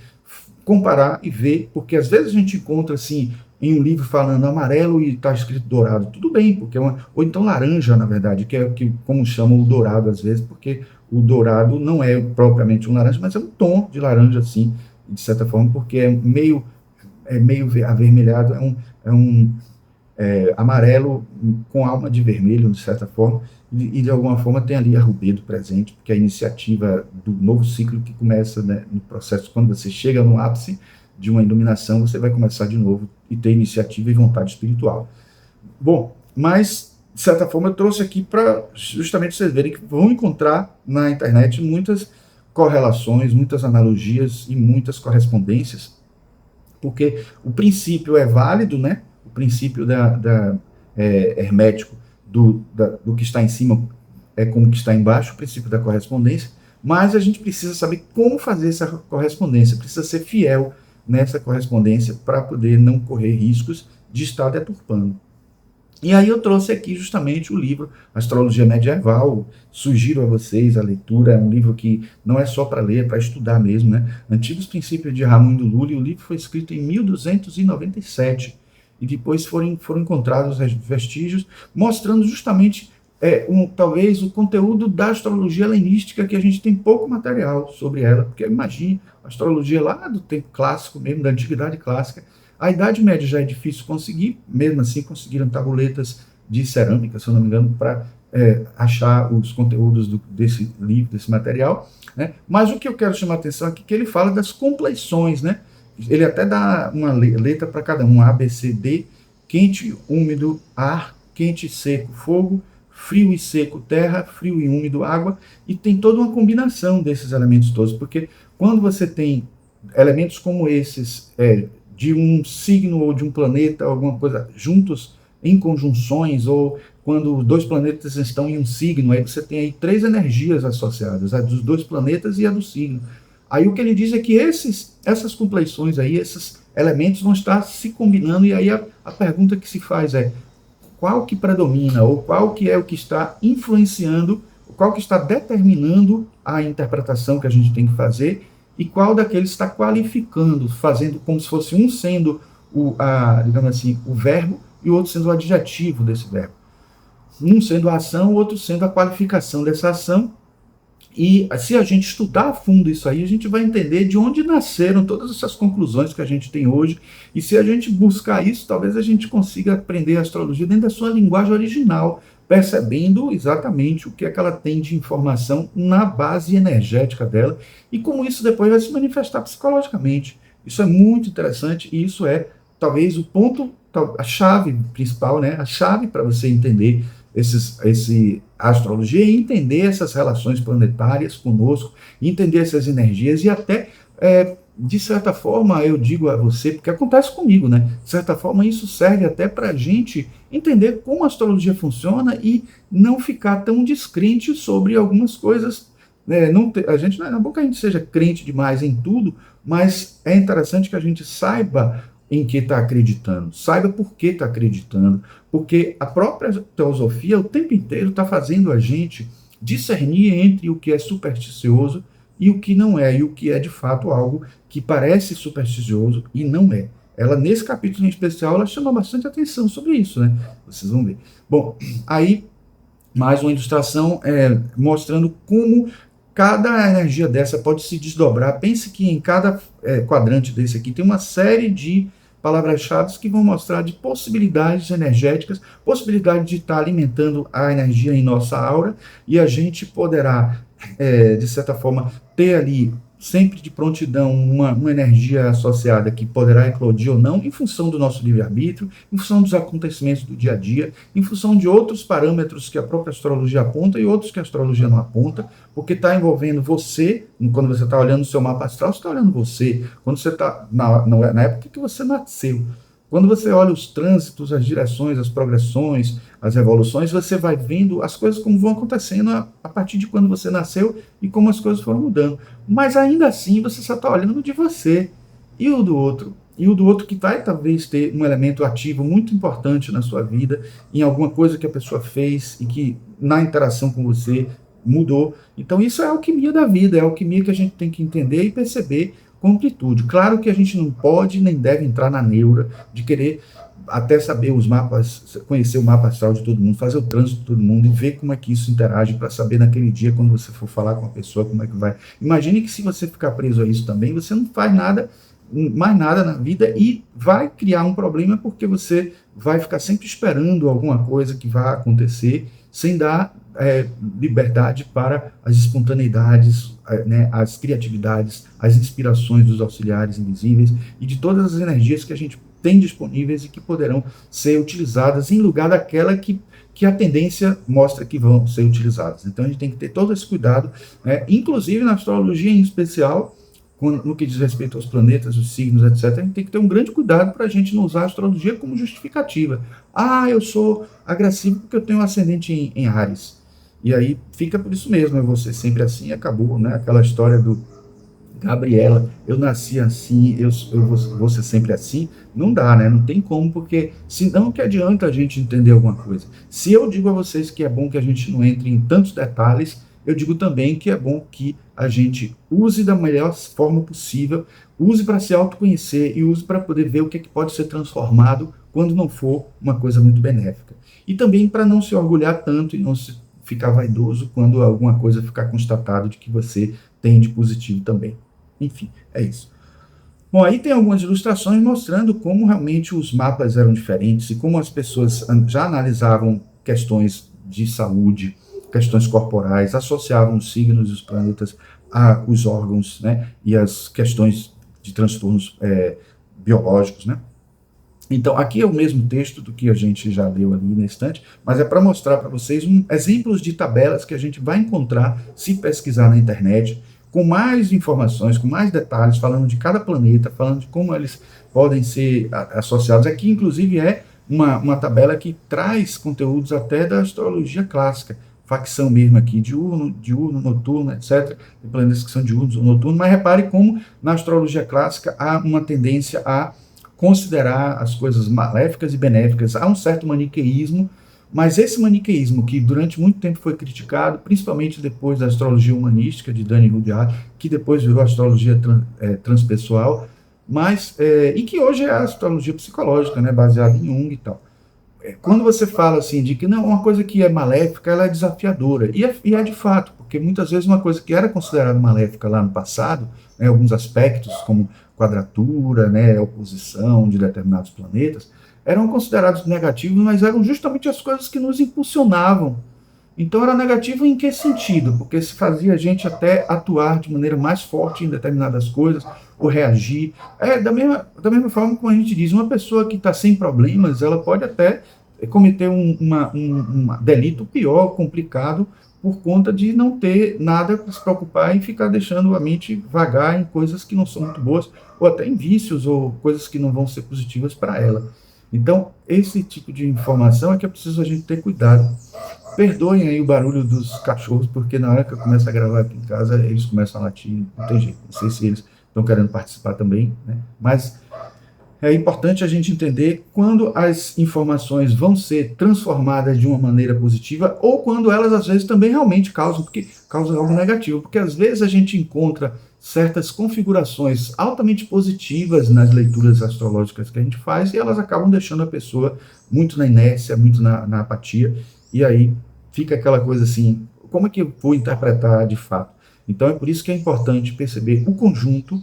comparar e ver, porque às vezes a gente encontra assim, em um livro falando amarelo e está escrito dourado, tudo bem, porque ou então laranja, na verdade, que é como chamam o dourado às vezes, porque o dourado não é propriamente um laranja, mas é um tom de laranja, assim, de certa forma, porque é meio avermelhado, é um amarelo com alma de vermelho, de certa forma, e de alguma forma tem ali a rubedo presente, porque é a iniciativa do novo ciclo que começa, né, no processo, quando você chega no ápice de uma iluminação, você vai começar de novo e ter iniciativa e vontade espiritual. Bom, mas, de certa forma, eu trouxe aqui para justamente vocês verem que vão encontrar na internet muitas correlações, muitas analogias e muitas correspondências, porque o princípio é válido, né? O princípio hermético do que está em cima é como que está embaixo, o princípio da correspondência, mas a gente precisa saber como fazer essa correspondência, precisa ser fiel nessa correspondência para poder não correr riscos de estar deturpando. E aí eu trouxe aqui justamente o livro Astrologia Medieval. Sugiro a vocês a leitura, é um livro que não é só para ler, é para estudar mesmo, né? Antigos Princípios de Raimundo Lully. O livro foi escrito em 1297, e depois foram encontrados vestígios mostrando justamente talvez o conteúdo da astrologia helenística, que a gente tem pouco material sobre ela, porque imagine, a astrologia lá do tempo clássico mesmo, da antiguidade clássica. A Idade Média já é difícil conseguir, mesmo assim conseguiram tabuletas de cerâmica, se eu não me engano, para achar os conteúdos desse livro, desse material, né? Mas o que eu quero chamar a atenção aqui é que ele fala das compleições, né? Ele até dá uma letra para cada um: A, B, C, D, quente, úmido, ar, quente e seco, fogo, frio e seco, terra, frio e úmido, água, e tem toda uma combinação desses elementos todos, porque quando você tem elementos como esses, de um signo ou de um planeta, alguma coisa, juntos em conjunções, ou quando dois planetas estão em um signo, aí você tem aí 3 energias associadas, a dos 2 planetas e a do signo. Aí o que ele diz é que essas compleições aí, esses elementos vão estar se combinando, e aí a pergunta que se faz é: qual que predomina, ou qual que é o que está influenciando, qual que está determinando a interpretação que a gente tem que fazer, e qual daqueles está qualificando, fazendo como se fosse um sendo digamos assim, o verbo, e o outro sendo o adjetivo desse verbo. Um sendo a ação, o outro sendo a qualificação dessa ação. E se a gente estudar a fundo isso aí, a gente vai entender de onde nasceram todas essas conclusões que a gente tem hoje. E se a gente buscar isso, talvez a gente consiga aprender a astrologia dentro da sua linguagem original, percebendo exatamente o que é que ela tem de informação na base energética dela, e como isso depois vai se manifestar psicologicamente. Isso é muito interessante, e isso é talvez o ponto a chave principal, né? A chave para você entender a astrologia e entender essas relações planetárias conosco, entender essas energias e até, de certa forma, eu digo a você, porque acontece comigo, né? De certa forma, isso serve até para a gente entender como a astrologia funciona e não ficar tão descrente sobre algumas coisas. A gente não é bom que a gente seja crente demais em tudo, mas é interessante que a gente saiba em que está acreditando, saiba por que está acreditando, porque a própria teosofia o tempo inteiro está fazendo a gente discernir entre o que é supersticioso e o que não é, e o que é de fato algo que parece supersticioso e não é. Ela, nesse capítulo em especial, ela chama bastante atenção sobre isso, né? Vocês vão ver. Bom, aí, mais uma ilustração mostrando como cada energia dessa pode se desdobrar. Pense que em cada quadrante desse aqui tem uma série de palavras-chave que vão mostrar de possibilidades energéticas, possibilidade de estar alimentando a energia em nossa aura, e a gente poderá, de certa forma, ter ali sempre de prontidão uma energia associada que poderá eclodir ou não, em função do nosso livre-arbítrio, em função dos acontecimentos do dia a dia, em função de outros parâmetros que a própria astrologia aponta e outros que a astrologia não aponta, porque está envolvendo você, quando você está olhando o seu mapa astral, você está olhando você, quando você está na época que você nasceu. Quando você olha os trânsitos, as direções, as progressões, as evoluções, você vai vendo as coisas como vão acontecendo a partir de quando você nasceu e como as coisas foram mudando. Mas ainda assim, você só está olhando de você e o do outro. E o do outro que vai talvez ter um elemento ativo muito importante na sua vida, em alguma coisa que a pessoa fez e que na interação com você mudou. Então isso é a alquimia da vida, é a alquimia que a gente tem que entender e perceber com amplitude. Claro que a gente não pode nem deve entrar na neura de querer até saber os mapas, conhecer o mapa astral de todo mundo, fazer o trânsito de todo mundo e ver como é que isso interage para saber naquele dia, quando você for falar com a pessoa, como é que vai. Imagine que se você ficar preso a isso também, você não faz nada, mais nada na vida e vai criar um problema porque você vai ficar sempre esperando alguma coisa que vai acontecer sem dar liberdade para as espontaneidades, né, as criatividades, as inspirações dos auxiliares invisíveis e de todas as energias que a gente tem disponíveis e que poderão ser utilizadas em lugar daquela que a tendência mostra que vão ser utilizadas. Então a gente tem que ter todo esse cuidado, né, inclusive na astrologia em especial, no que diz respeito aos planetas, os signos, etc., a gente tem que ter um grande cuidado para a gente não usar a astrologia como justificativa. Ah, eu sou agressivo porque eu tenho um ascendente em Áries. E aí fica por isso mesmo, eu vou ser sempre assim, acabou, né? Aquela história do Gabriela, eu nasci assim, eu vou ser sempre assim. Não dá, né? Não tem como, porque senão que adianta a gente entender alguma coisa. Se eu digo a vocês que é bom que a gente não entre em tantos detalhes, eu digo também que é bom que a gente use da melhor forma possível, use para se autoconhecer e use para poder ver o que pode ser transformado quando não for uma coisa muito benéfica. E também para não se orgulhar tanto e não se ficar vaidoso quando alguma coisa ficar constatado de que você tem de positivo também. Enfim, é isso. Bom, aí tem algumas ilustrações mostrando como realmente os mapas eram diferentes e como as pessoas já analisavam questões de saúde, questões corporais, associavam os signos e os planetas aos órgãos, né, e as questões de transtornos biológicos, né. Então, aqui é o mesmo texto do que a gente já leu ali na estante, mas é para mostrar para vocês exemplos de tabelas que a gente vai encontrar se pesquisar na internet, com mais informações, com mais detalhes, falando de cada planeta, falando de como eles podem ser associados. Aqui, inclusive, é uma tabela que traz conteúdos até da astrologia clássica, facção mesmo aqui, diurno, noturno, etc. Tem planetas que são diurnos ou noturnos, mas repare como na astrologia clássica há uma tendência a considerar as coisas maléficas e benéficas. Há um certo maniqueísmo, mas esse maniqueísmo que durante muito tempo foi criticado, principalmente depois da astrologia humanística de Dani Rudyard, que depois virou astrologia transpessoal, e que hoje é a astrologia psicológica, né, baseada em Jung e tal. Quando você fala assim de que não, uma coisa que é maléfica, ela é desafiadora, e é de fato, porque muitas vezes uma coisa que era considerada maléfica lá no passado, né, alguns aspectos como quadratura, né, oposição de determinados planetas, eram considerados negativos, mas eram justamente as coisas que nos impulsionavam. Então era negativo em que sentido? Porque se fazia a gente até atuar de maneira mais forte em determinadas coisas, ou reagir. Da mesma forma como a gente diz, uma pessoa que está sem problemas, ela pode até cometer um delito pior, complicado, por conta de não ter nada para se preocupar e ficar deixando a mente vagar em coisas que não são muito boas, ou até em vícios, ou coisas que não vão ser positivas para ela. Então, esse tipo de informação é que é preciso a gente ter cuidado. Perdoem aí o barulho dos cachorros, porque na hora que eu começo a gravar aqui em casa, eles começam a latir, não tem jeito. Não sei se eles estão querendo participar também, né? Mas é importante a gente entender quando as informações vão ser transformadas de uma maneira positiva ou quando elas, às vezes, também realmente causam algo negativo. Porque, às vezes, a gente encontra certas configurações altamente positivas nas leituras astrológicas que a gente faz e elas acabam deixando a pessoa muito na inércia, muito na apatia. E aí fica aquela coisa assim, como é que eu vou interpretar de fato? Então, é por isso que é importante perceber o conjunto,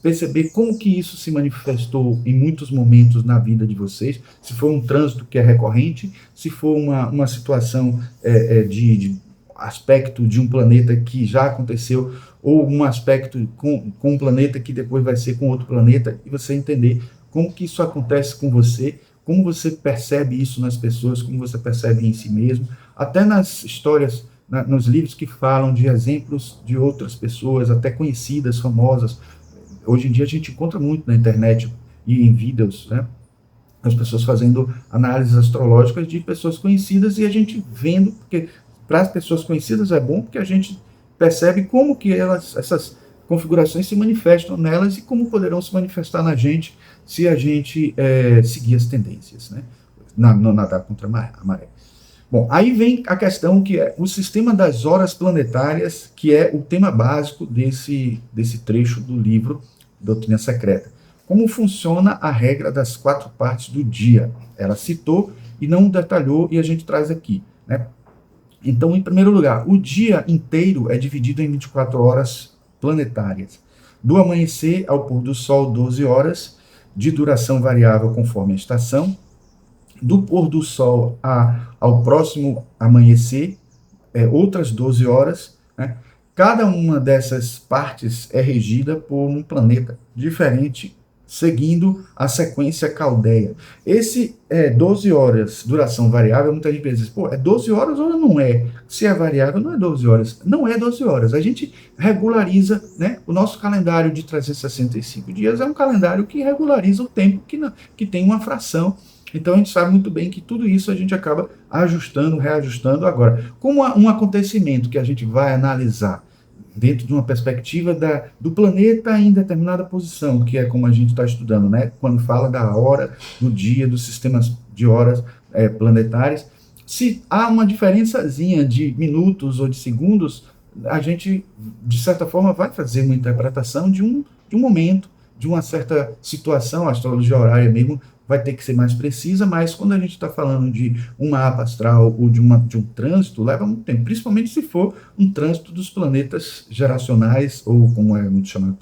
perceber como que isso se manifestou em muitos momentos na vida de vocês, se for um trânsito que é recorrente, se for uma situação de aspecto de um planeta que já aconteceu, ou um aspecto com um planeta que depois vai ser com outro planeta, e você entender como que isso acontece com você, como você percebe isso nas pessoas, como você percebe em si mesmo, até nas histórias, nos livros que falam de exemplos de outras pessoas, até conhecidas, famosas. Hoje em dia a gente encontra muito na internet e em vídeos, né? As pessoas fazendo análises astrológicas de pessoas conhecidas e a gente vendo, porque para as pessoas conhecidas é bom porque a gente percebe como que essas configurações se manifestam nelas e como poderão se manifestar na gente se a gente seguir as tendências, né? Não nadar contra a maré. Bom, aí vem a questão que é o sistema das horas planetárias, que é o tema básico desse trecho do livro Doutrina Secreta. Como funciona a regra das 4 partes do dia? Ela citou e não detalhou e a gente traz aqui, né? Então, em primeiro lugar, o dia inteiro é dividido em 24 horas planetárias. Do amanhecer ao pôr do sol, 12 horas, de duração variável conforme a estação. Do pôr do sol ao próximo amanhecer, outras 12 horas, né? Cada uma dessas partes é regida por um planeta diferente, seguindo a sequência caldeia. Esse 12 horas, duração variável, muita gente pensa, pô, é 12 horas ou não é? Se é variável, não é 12 horas. Não é 12 horas. A gente regulariza, né? O nosso calendário de 365 dias é um calendário que regulariza o tempo que tem uma fração. Então a gente sabe muito bem que tudo isso a gente acaba ajustando, reajustando. Agora, como um acontecimento que a gente vai analisar dentro de uma perspectiva do planeta em determinada posição, que é como a gente está estudando, né? Quando fala da hora, do dia, dos sistemas de horas planetárias, se há uma diferençazinha de minutos ou de segundos, a gente, de certa forma, vai fazer uma interpretação de um momento, de uma certa situação. A astrologia horária mesmo vai ter que ser mais precisa, mas quando a gente está falando de um mapa astral ou de um trânsito, leva muito tempo, principalmente se for um trânsito dos planetas geracionais, ou como é muito chamado,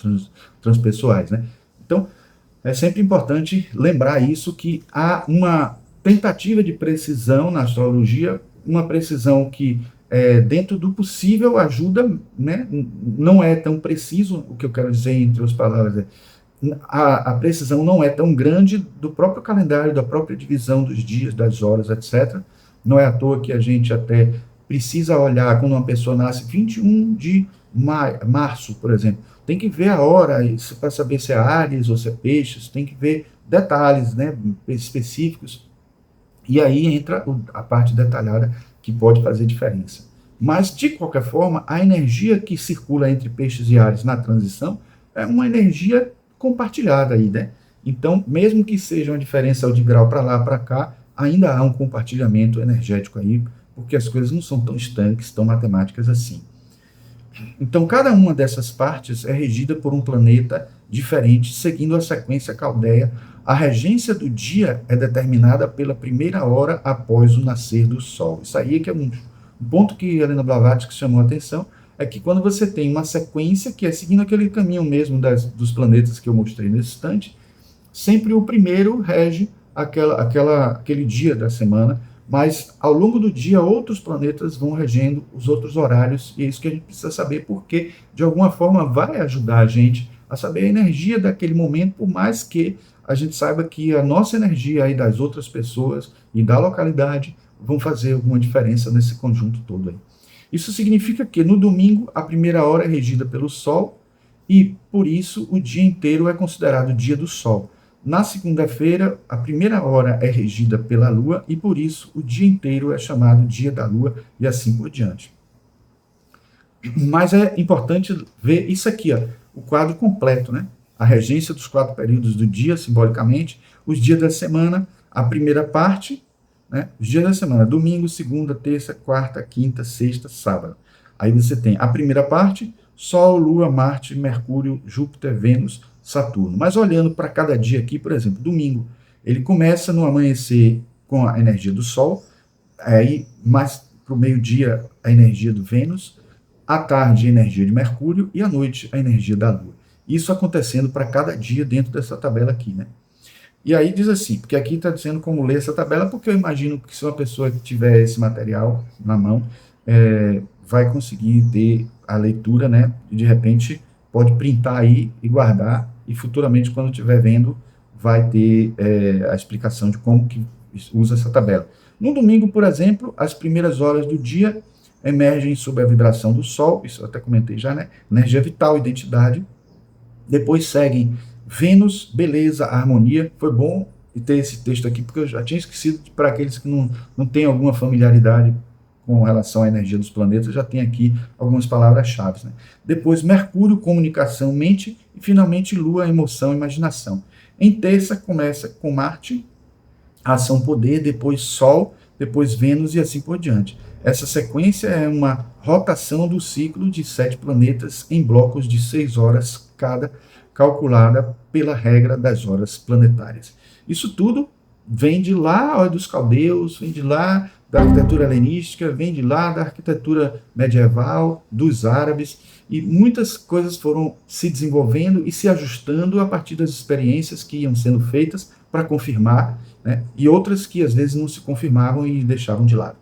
transpessoais, né? Então, é sempre importante lembrar isso, que há uma tentativa de precisão na astrologia, uma precisão que, dentro do possível, ajuda, né? Não é tão preciso, o que eu quero dizer entre as palavras a precisão não é tão grande do próprio calendário, da própria divisão dos dias, das horas, etc. Não é à toa que a gente até precisa olhar quando uma pessoa nasce 21 de março, por exemplo. Tem que ver a hora para saber se é Áries ou se é Peixes, tem que ver detalhes, né, específicos. E aí entra a parte detalhada que pode fazer diferença. Mas, de qualquer forma, a energia que circula entre Peixes e Áries na transição é uma energia compartilhada aí, né? Então, mesmo que seja uma diferença de grau para lá, para cá, ainda há um compartilhamento energético aí, porque as coisas não são tão estanques, tão matemáticas assim. Então, cada uma dessas partes é regida por um planeta diferente, seguindo a sequência caldeia. A regência do dia é determinada pela primeira hora após o nascer do Sol. Isso aí é que é um ponto que Helena Blavatsky chamou a atenção, é que quando você tem uma sequência que é seguindo aquele caminho mesmo dos planetas que eu mostrei nesse instante, sempre o primeiro rege aquele dia da semana, mas ao longo do dia outros planetas vão regendo os outros horários, e é isso que a gente precisa saber, porque de alguma forma vai ajudar a gente a saber a energia daquele momento, por mais que a gente saiba que a nossa energia aí das outras pessoas e da localidade vão fazer alguma diferença nesse conjunto todo aí. Isso significa que no domingo a primeira hora é regida pelo Sol e, por isso, o dia inteiro é considerado dia do Sol. Na segunda-feira, a primeira hora é regida pela Lua e, por isso, o dia inteiro é chamado dia da Lua e assim por diante. Mas é importante ver isso aqui, ó, o quadro completo, né? A regência dos 4 períodos do dia, simbolicamente, os dias da semana, a primeira parte, né? Os dias da semana, domingo, segunda, terça, quarta, quinta, sexta, sábado. Aí você tem a primeira parte, Sol, Lua, Marte, Mercúrio, Júpiter, Vênus, Saturno. Mas olhando para cada dia aqui, por exemplo, domingo, ele começa no amanhecer com a energia do Sol, aí mais para o meio-dia a energia do Vênus, à tarde a energia de Mercúrio e à noite a energia da Lua. Isso acontecendo para cada dia dentro dessa tabela aqui, né? E aí diz assim, porque aqui está dizendo como ler essa tabela, porque eu imagino que se uma pessoa tiver esse material na mão, vai conseguir ter a leitura, né? E de repente pode printar aí e guardar, e futuramente, quando estiver vendo, vai ter a explicação de como que usa essa tabela. No domingo, por exemplo, as primeiras horas do dia emergem sob a vibração do Sol, isso eu até comentei já, né? Energia vital, identidade. Depois seguem Vênus, beleza, harmonia. Foi bom ter esse texto aqui, porque eu já tinha esquecido, para aqueles que não têm alguma familiaridade com relação à energia dos planetas, já tem aqui algumas palavras-chave, né? Depois Mercúrio, comunicação, mente, e finalmente Lua, emoção, imaginação. Em terça começa com Marte, ação, poder, depois Sol, depois Vênus e assim por diante. Essa sequência é uma rotação do ciclo de 7 planetas em blocos de 6 horas cada, calculada pela regra das horas planetárias. Isso tudo vem de lá dos caldeus, vem de lá da arquitetura helenística, vem de lá da arquitetura medieval, dos árabes, e muitas coisas foram se desenvolvendo e se ajustando a partir das experiências que iam sendo feitas para confirmar, né, e outras que às vezes não se confirmavam e deixavam de lado.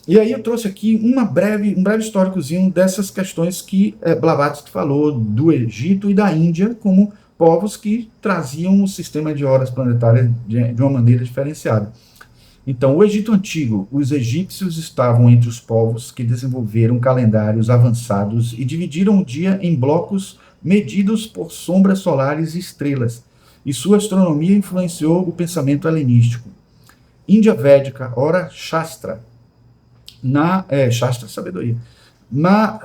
E aí eu trouxe aqui um breve históricozinho dessas questões que Blavatsky falou do Egito e da Índia como povos que traziam um sistema de horas planetárias de uma maneira diferenciada. Então, o Egito Antigo, os egípcios estavam entre os povos que desenvolveram calendários avançados e dividiram o dia em blocos medidos por sombras solares e estrelas, e sua astronomia influenciou o pensamento helenístico. Índia Védica, hora Shastra, Shastra, sabedoria. Na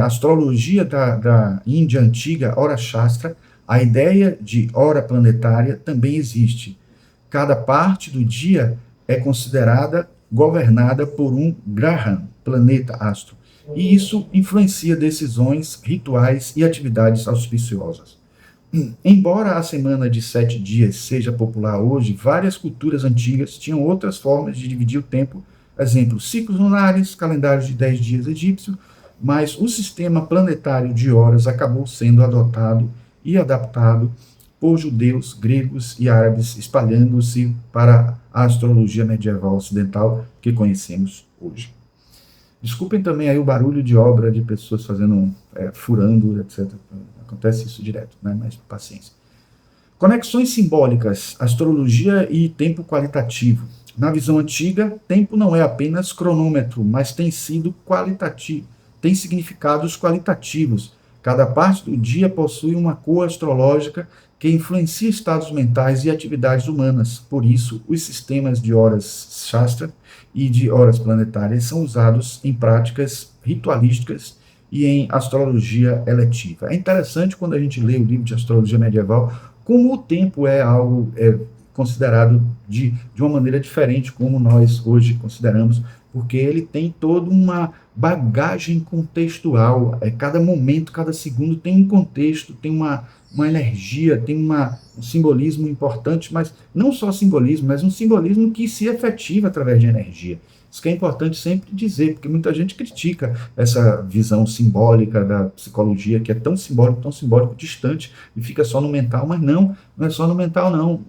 astrologia da Índia Antiga, hora Shastra, a ideia de hora planetária também existe. Cada parte do dia é considerada governada por um Graham, planeta astro, e isso influencia decisões, rituais e atividades auspiciosas. Embora a semana de 7 dias seja popular hoje, várias culturas antigas tinham outras formas de dividir o tempo, exemplo, ciclos lunares, calendários de 10 dias egípcio, mas o sistema planetário de horas acabou sendo adotado e adaptado por judeus, gregos e árabes, espalhando-se para a astrologia medieval ocidental que conhecemos hoje. Desculpem também aí o barulho de obra de pessoas fazendo, furando, etc. Acontece isso direto, né? Mas paciência. Conexões simbólicas, astrologia e tempo qualitativo. Na visão antiga, tempo não é apenas cronômetro, mas tem sido qualitativo, tem significados qualitativos. Cada parte do dia possui uma cor astrológica que influencia estados mentais e atividades humanas. Por isso, os sistemas de horas Shastra e de horas planetárias são usados em práticas ritualísticas e em astrologia eletiva. É interessante quando a gente lê o livro de astrologia medieval, como o tempo é algo considerado de uma maneira diferente como nós hoje consideramos, porque ele tem toda uma bagagem contextual. Cada momento, cada segundo tem um contexto, tem uma energia, tem um simbolismo importante, mas não só simbolismo, mas um simbolismo que se efetiva através de energia. Isso que é importante sempre dizer, porque muita gente critica essa visão simbólica da psicologia, que é tão simbólico, distante, e fica só no mental, mas não é só no mental, não.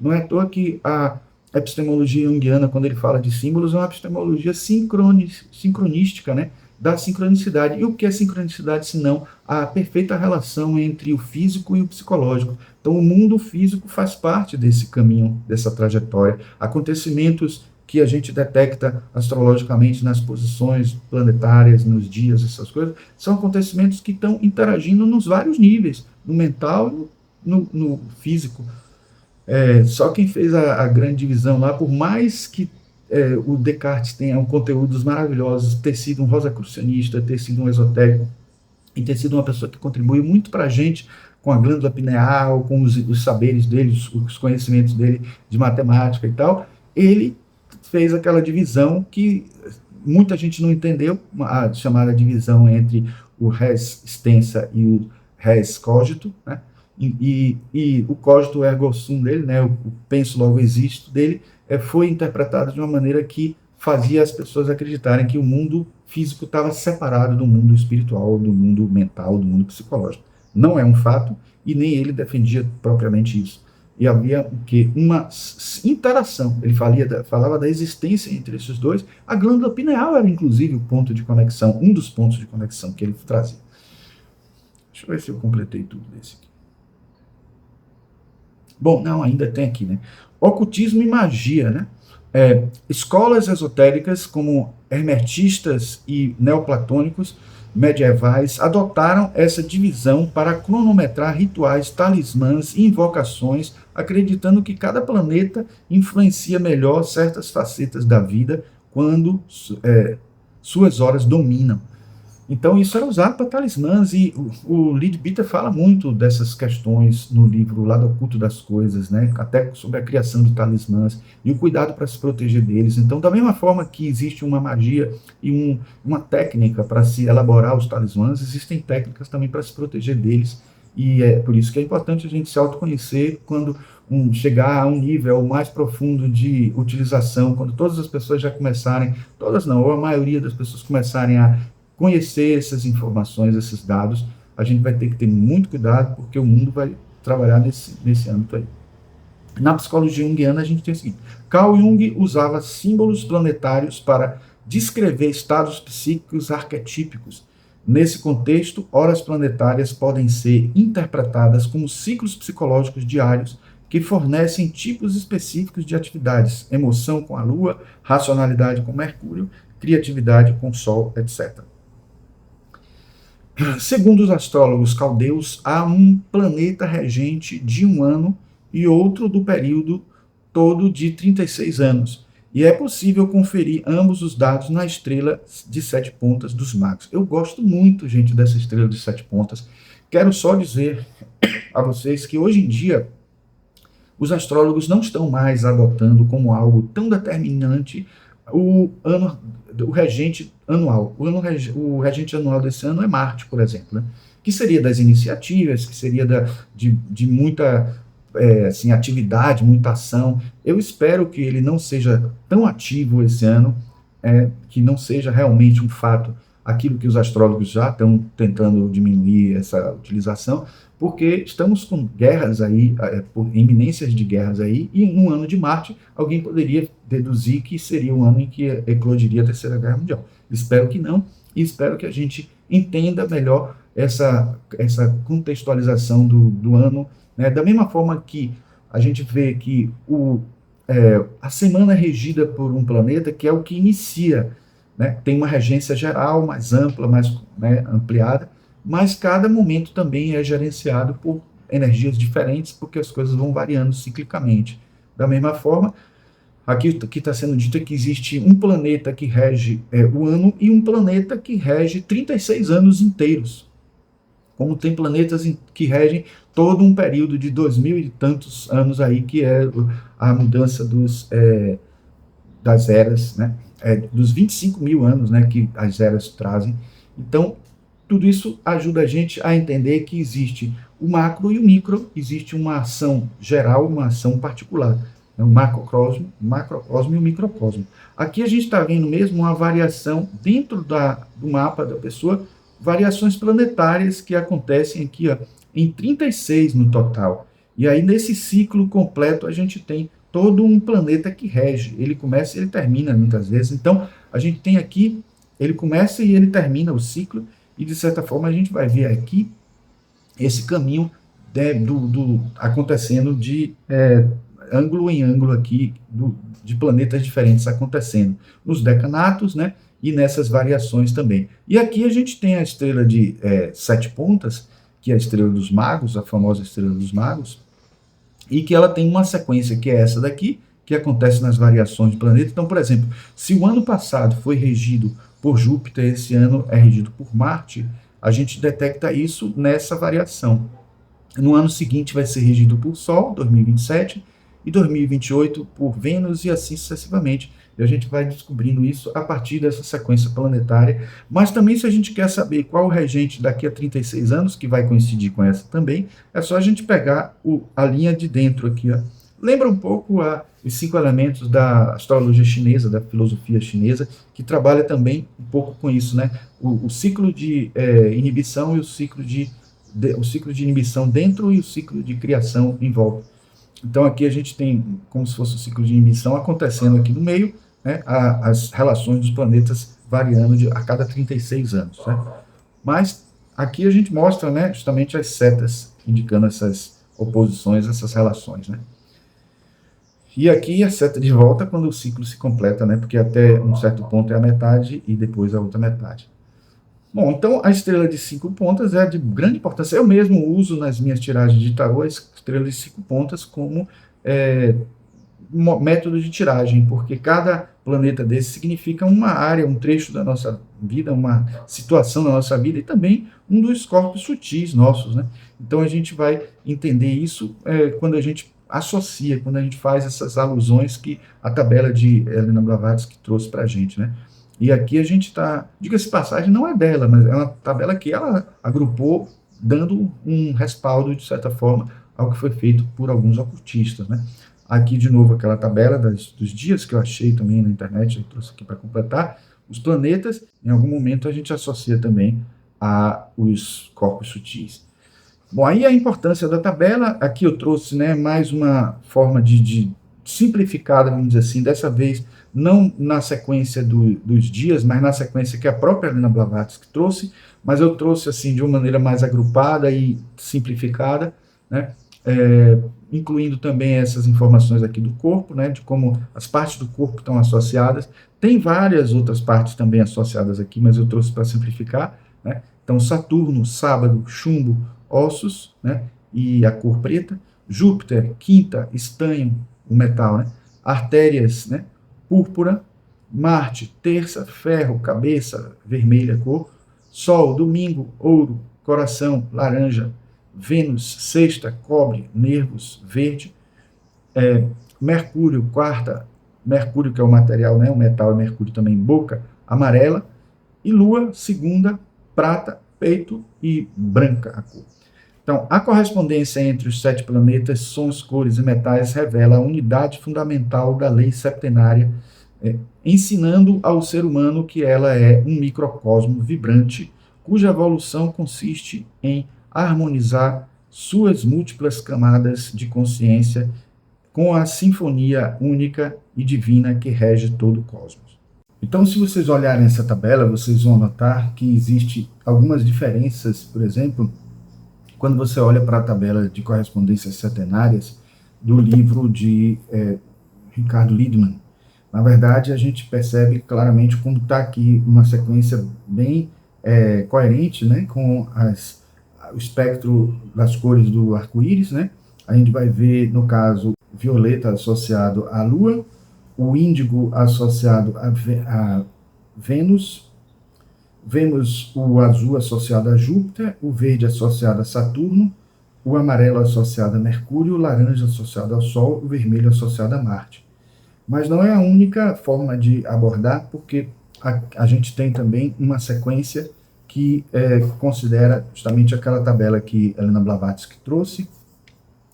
Não é à toa que a epistemologia junguiana, quando ele fala de símbolos, é uma epistemologia sincronística, né? da sincronicidade. E o que é sincronicidade, senão a perfeita relação entre o físico e o psicológico? Então, o mundo físico faz parte desse caminho, dessa trajetória. Acontecimentos que a gente detecta astrologicamente nas posições planetárias, nos dias, essas coisas, são acontecimentos que estão interagindo nos vários níveis, no mental e no físico. Só quem fez a grande divisão lá, por mais que o Descartes tenha conteúdos maravilhosos, ter sido um rosacrucianista, ter sido um esotérico, e ter sido uma pessoa que contribui muito para a gente com a glândula pineal, com os saberes dele, os conhecimentos dele de matemática e tal, ele fez aquela divisão que muita gente não entendeu, a chamada divisão entre o res extensa e o res cogito, né? E o cogito ergo sum dele, né? O penso logo existo dele, foi interpretado de uma maneira que fazia as pessoas acreditarem que o mundo físico estava separado do mundo espiritual, do mundo mental, do mundo psicológico. Não é um fato, e nem ele defendia propriamente isso. E havia uma interação. Ele falava da existência entre esses dois. A glândula pineal era, inclusive, o ponto de conexão, um dos pontos de conexão que ele trazia. Deixa eu ver se eu completei tudo desse aqui. Bom, não, ainda tem aqui, né? Ocultismo e magia, né? Escolas esotéricas como hermetistas e neoplatônicos medievais adotaram essa divisão para cronometrar rituais, talismãs e invocações, acreditando que cada planeta influencia melhor certas facetas da vida quando suas horas dominam. Então isso era usado para talismãs, e o Leadbeater fala muito dessas questões no livro O Lado Oculto das Coisas, né? Até sobre a criação de talismãs e o cuidado para se proteger deles. Então, da mesma forma que existe uma magia e uma técnica para se elaborar os talismãs, existem técnicas também para se proteger deles, e é por isso que é importante a gente se autoconhecer quando chegar a um nível mais profundo de utilização, quando todas as pessoas já começarem, todas não, ou a maioria das pessoas começarem a conhecer essas informações, esses dados, a gente vai ter que ter muito cuidado, porque o mundo vai trabalhar nesse âmbito aí. Na psicologia junguiana, a gente tem o seguinte: Carl Jung usava símbolos planetários para descrever estados psíquicos arquetípicos. Nesse contexto, horas planetárias podem ser interpretadas como ciclos psicológicos diários que fornecem tipos específicos de atividades, emoção com a Lua, racionalidade com Mercúrio, criatividade com o Sol, etc. Segundo os astrólogos caldeus, há um planeta regente de um ano e outro do período todo de 36 anos. E é possível conferir ambos os dados na estrela de 7 pontas dos magos. Eu gosto muito, gente, dessa estrela de 7 pontas. Quero só dizer a vocês que hoje em dia os astrólogos não estão mais adotando como algo tão determinante o regente anual. O regente anual desse ano é Marte, por exemplo, né? Que seria das iniciativas, que seria de muita atividade, muita ação. Eu espero que ele não seja tão ativo esse ano, que não seja realmente um fato aquilo que os astrólogos já estão tentando diminuir essa utilização, porque estamos com guerras aí, iminências de guerras aí, e no ano de Marte, alguém poderia deduzir que seria o ano em que eclodiria a Terceira Guerra Mundial. Espero que não, e espero que a gente entenda melhor essa contextualização do ano, né? Da mesma forma que a gente vê que a semana é regida por um planeta que é o que inicia, né? Tem uma regência geral mais ampla, mais ampliada, mas cada momento também é gerenciado por energias diferentes, porque as coisas vão variando ciclicamente. Da mesma forma, aqui o que está sendo dito é que existe um planeta que rege o ano e um planeta que rege 36 anos inteiros. Como tem planetas que regem todo um período de 2000 e tantos anos aí, que é a mudança das eras, né? Dos 25 mil anos, né, que as eras trazem. Então, tudo isso ajuda a gente a entender que existe o macro e o micro, existe uma ação geral, uma ação particular. O macrocosmo e o microcosmo. Aqui a gente está vendo mesmo uma variação dentro do mapa da pessoa, variações planetárias que acontecem aqui, ó, em 36 no total. E aí, nesse ciclo completo, a gente tem todo um planeta que rege. Ele começa e ele termina muitas vezes. Então, a gente tem aqui ele começa e ele termina o ciclo, e de certa forma a gente vai ver aqui esse caminho acontecendo de ângulo em ângulo aqui, de planetas diferentes acontecendo, nos decanatos, né, e nessas variações também. E aqui a gente tem a estrela de 7 pontas, que é a estrela dos magos, a famosa estrela dos magos, e que ela tem uma sequência que é essa daqui, que acontece nas variações do planeta. Então, por exemplo, se o ano passado foi regido por Júpiter, esse ano é regido por Marte, a gente detecta isso nessa variação. No ano seguinte vai ser regido por Sol, 2027, e 2028 por Vênus, e assim sucessivamente. E a gente vai descobrindo isso a partir dessa sequência planetária. Mas também, se a gente quer saber qual o regente daqui a 36 anos, que vai coincidir com essa também, é só a gente pegar a linha de dentro aqui. Ó. Lembra um pouco os 5 elementos da astrologia chinesa, da filosofia chinesa, que trabalha também um pouco com isso, né? O ciclo de inibição e o ciclo de inibição dentro e o ciclo de criação em volta. Então aqui a gente tem como se fosse o ciclo de inibição acontecendo aqui no meio, né, as relações dos planetas variando a cada 36 anos. Né? Mas aqui a gente mostra, né, justamente as setas indicando essas oposições, essas relações. Né? E aqui a seta de volta quando o ciclo se completa, né, porque até um certo ponto é a metade e depois a outra metade. Bom, então a estrela de 5 pontas é de grande importância. Eu mesmo uso nas minhas tiragens de tarô a estrela de 5 pontas como método de tiragem, porque cada planeta desse significa uma área, um trecho da nossa vida, uma situação da nossa vida e também um dos corpos sutis nossos, né? Então a gente vai entender isso quando a gente associa, quando a gente faz essas alusões que a tabela de Helena Blavatsky trouxe para a gente, né? E aqui a gente está, diga-se passagem, não é dela, mas é uma tabela que ela agrupou, dando um respaldo, de certa forma, ao que foi feito por alguns ocultistas, né? Aqui, de novo, aquela tabela dos dias que eu achei também na internet, eu trouxe aqui para completar. Os planetas, em algum momento, a gente associa também aos corpos sutis. Bom, aí a importância da tabela, aqui eu trouxe, né, mais uma forma de simplificada, vamos dizer assim, dessa vez não na sequência dos dias, mas na sequência que a própria Helena Blavatsky trouxe, mas eu trouxe assim de uma maneira mais agrupada e simplificada, né, incluindo também essas informações aqui do corpo, né, de como as partes do corpo estão associadas. Tem várias outras partes também associadas aqui, mas eu trouxe para simplificar, né. Então, Saturno, sábado, chumbo, ossos, né, e a cor preta. Júpiter, quinta, estanho, o metal, né, artérias, né, púrpura. Marte, terça, ferro, cabeça, vermelha, cor. Sol, domingo, ouro, coração, laranja. Vênus, sexta, cobre, nervos, verde. Mercúrio, quarta, Mercúrio que é o material, né, o metal é Mercúrio também, boca, amarela. E Lua, segunda, prata, peito e branca a cor. Então, a correspondência entre os 7 planetas, sons, cores e metais revela a unidade fundamental da lei septenária, ensinando ao ser humano que ela é um microcosmo vibrante, cuja evolução consiste em harmonizar suas múltiplas camadas de consciência com a sinfonia única e divina que rege todo o cosmos. Então, se vocês olharem essa tabela, vocês vão notar que existe algumas diferenças, por exemplo, quando você olha para a tabela de correspondências setenárias do livro de Ricardo Lidman. Na verdade, a gente percebe claramente como está aqui uma sequência bem coerente, né, com o espectro das cores do arco-íris, né? A gente vai ver, no caso, violeta associado à Lua, o índigo associado a Vênus, o azul associado a Júpiter, o verde associado a Saturno, o amarelo associado a Mercúrio, o laranja associado ao Sol, o vermelho associado a Marte. Mas não é a única forma de abordar, porque a gente tem também uma sequência que considera justamente aquela tabela que Helena Blavatsky trouxe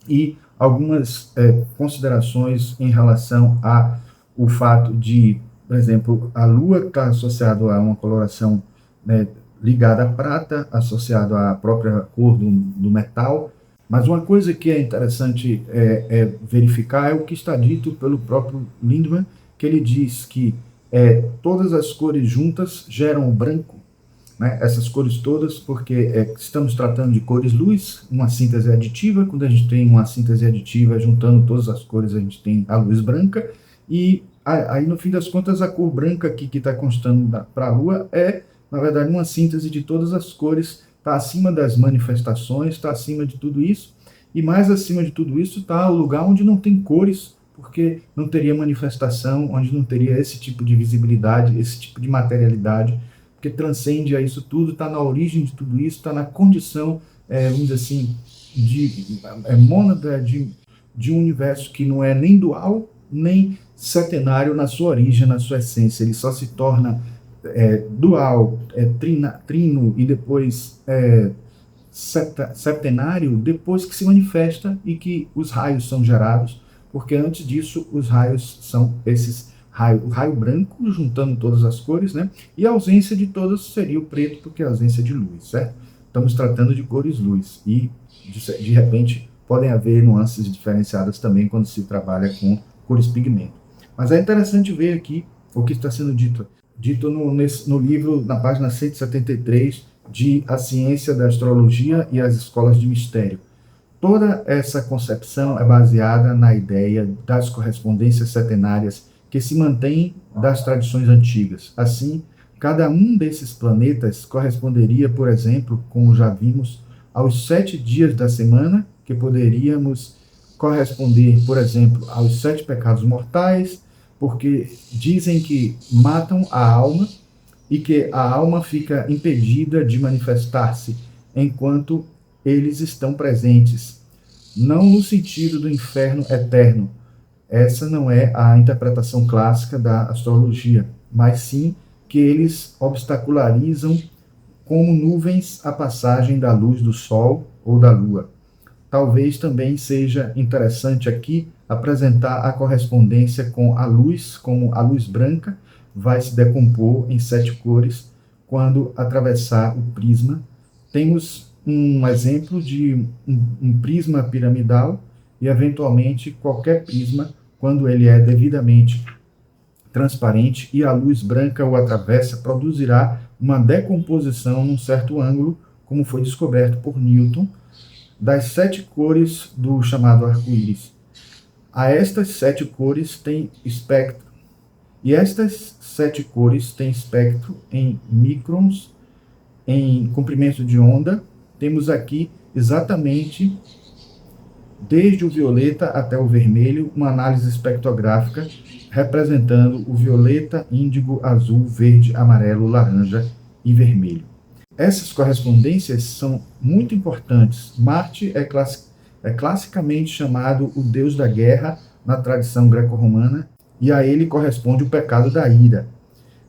e algumas considerações em relação ao fato de, por exemplo, a Lua está associada a uma coloração, né, ligada à prata, associado à própria cor do metal. Mas uma coisa que é interessante verificar é o que está dito pelo próprio Lindemann, que ele diz que todas as cores juntas geram o branco, né? Essas cores todas, porque estamos tratando de cores luz, uma síntese aditiva. Quando a gente tem uma síntese aditiva, juntando todas as cores, a gente tem a luz branca, e aí no fim das contas a cor branca aqui que está constando para a Lua na verdade, uma síntese de todas as cores, está acima das manifestações, está acima de tudo isso, e mais acima de tudo isso está o lugar onde não tem cores, porque não teria manifestação, onde não teria esse tipo de visibilidade, esse tipo de materialidade, porque transcende a isso tudo, está na origem de tudo isso, está na condição, vamos dizer assim, mônada de um universo que não é nem dual, nem setenário na sua origem, na sua essência. Ele só se torna dual, trino e depois septenário depois que se manifesta e que os raios são gerados, porque antes disso os raios são o raio branco juntando todas as cores, né? E a ausência de todas seria o preto, porque é a ausência de luz, certo? Estamos tratando de cores luz e de repente podem haver nuances diferenciadas também quando se trabalha com cores pigmento. Mas é interessante ver aqui o que está sendo dito no livro, na página 173, de A Ciência da Astrologia e as Escolas de Mistério. Toda essa concepção é baseada na ideia das correspondências setenárias que se mantêm das tradições antigas. Assim, cada um desses planetas corresponderia, por exemplo, como já vimos, aos 7 dias da semana, que poderíamos corresponder, por exemplo, aos 7 pecados mortais, porque dizem que matam a alma e que a alma fica impedida de manifestar-se enquanto eles estão presentes. Não no sentido do inferno eterno. Essa não é a interpretação clássica da astrologia, mas sim que eles obstacularizam como nuvens a passagem da luz do Sol ou da Lua. Talvez também seja interessante aqui apresentar a correspondência com a luz, como a luz branca vai se decompor em 7 cores quando atravessar o prisma. Temos um exemplo de um prisma piramidal e, eventualmente, qualquer prisma, quando ele é devidamente transparente e a luz branca o atravessa, produzirá uma decomposição num certo ângulo, como foi descoberto por Newton, das 7 cores do chamado arco-íris. A estas 7 cores tem espectro, e estas 7 cores têm espectro em microns, em comprimento de onda. Temos aqui exatamente, desde o violeta até o vermelho, uma análise espectrográfica representando o violeta, índigo, azul, verde, amarelo, laranja e vermelho. Essas correspondências são muito importantes. Marte é classicamente chamado o deus da guerra na tradição greco-romana, e a ele corresponde o pecado da ira.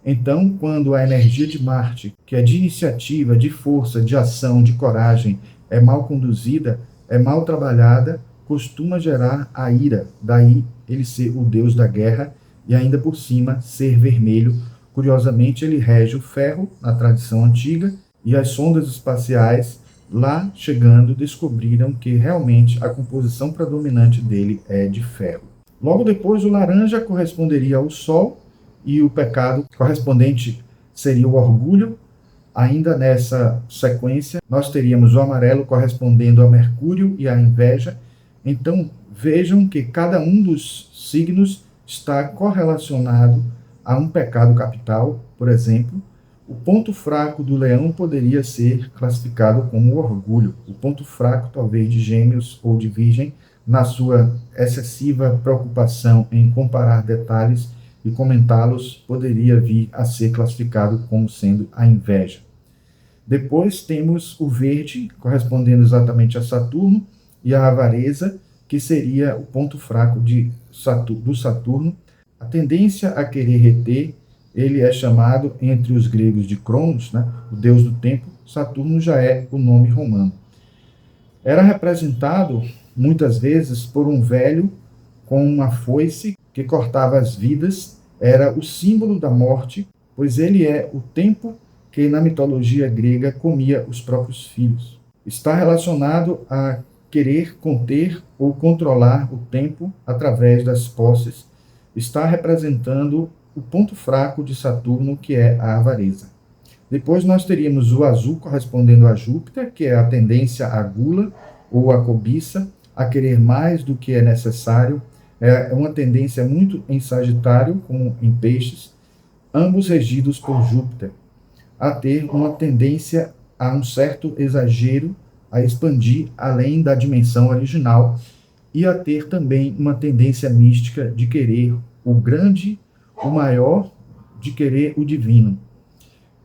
Então, quando a energia de Marte, que é de iniciativa, de força, de ação, de coragem, é mal conduzida, é mal trabalhada, costuma gerar a ira. Daí ele ser o deus da guerra e ainda por cima ser vermelho. Curiosamente, ele rege o ferro na tradição antiga, e as sondas espaciais, lá chegando, descobriram que realmente a composição predominante dele é de ferro. Logo depois, o laranja corresponderia ao Sol, e o pecado correspondente seria o orgulho. Ainda nessa sequência, nós teríamos o amarelo correspondendo a Mercúrio e a inveja. Então, vejam que cada um dos signos está correlacionado a um pecado capital. Por exemplo, o ponto fraco do leão poderia ser classificado como o orgulho. O ponto fraco, talvez, de Gêmeos ou de Virgem, na sua excessiva preocupação em comparar detalhes e comentá-los, poderia vir a ser classificado como sendo a inveja. Depois temos o verde, correspondendo exatamente a Saturno, e a avareza, que seria o ponto fraco do Saturno. A tendência a querer reter, ele é chamado entre os gregos de Cronos, né, o deus do tempo. Saturno já é o nome romano. Era representado muitas vezes por um velho com uma foice que cortava as vidas. Era o símbolo da morte, pois ele é o tempo que na mitologia grega comia os próprios filhos. Está relacionado a querer conter ou controlar o tempo através das posses. Está representando o ponto fraco de Saturno, que é a avareza. Depois nós teríamos o azul correspondendo a Júpiter, que é a tendência à gula ou à cobiça, a querer mais do que é necessário. É uma tendência muito em Sagitário, como em Peixes, ambos regidos por Júpiter, a ter uma tendência a um certo exagero, a expandir além da dimensão original e a ter também uma tendência mística de querer o grande, o maior, de querer o divino.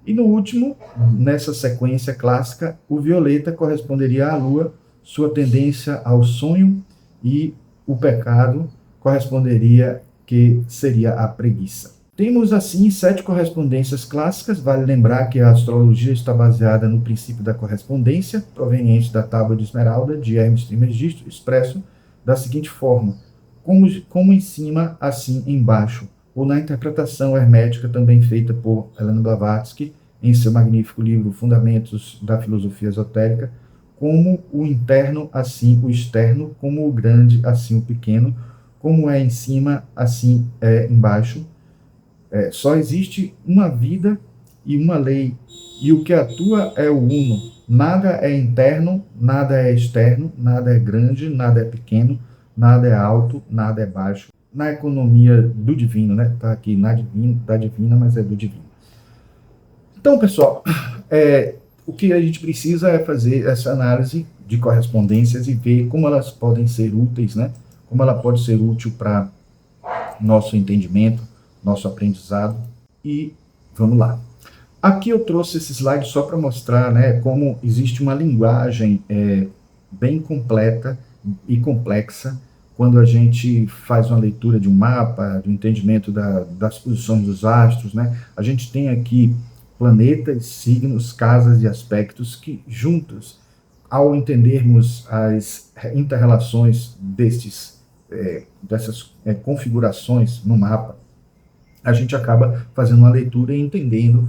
E no último, nessa sequência clássica, o violeta corresponderia à lua, sua tendência ao sonho, e o pecado corresponderia, que seria a preguiça. Temos, assim, 7 correspondências clássicas. Vale lembrar que a astrologia está baseada no princípio da correspondência, proveniente da Tábua de Esmeralda, de Hermes Trismegisto, expresso da seguinte forma: como em cima, assim embaixo, ou na interpretação hermética também feita por Helena Blavatsky em seu magnífico livro Fundamentos da Filosofia Esotérica, como o interno, assim o externo, como o grande, assim o pequeno, como é em cima, assim é embaixo. Só existe uma vida e uma lei, e o que atua é o uno. Nada é interno, nada é externo, nada é grande, nada é pequeno, nada é alto, nada é baixo. Na economia do divino, né? Está aqui da divina, mas é do divino. Então, pessoal, o que a gente precisa é fazer essa análise de correspondências e ver como elas podem ser úteis, né? Como ela pode ser útil para nosso entendimento, nosso aprendizado. E vamos lá. Aqui eu trouxe esse slide só para mostrar, né, como existe uma linguagem bem completa e complexa quando a gente faz uma leitura de um mapa, do entendimento das posições dos astros, né? A gente tem aqui planetas, signos, casas e aspectos que, juntos, ao entendermos as inter-relações dessas configurações no mapa, a gente acaba fazendo uma leitura e entendendo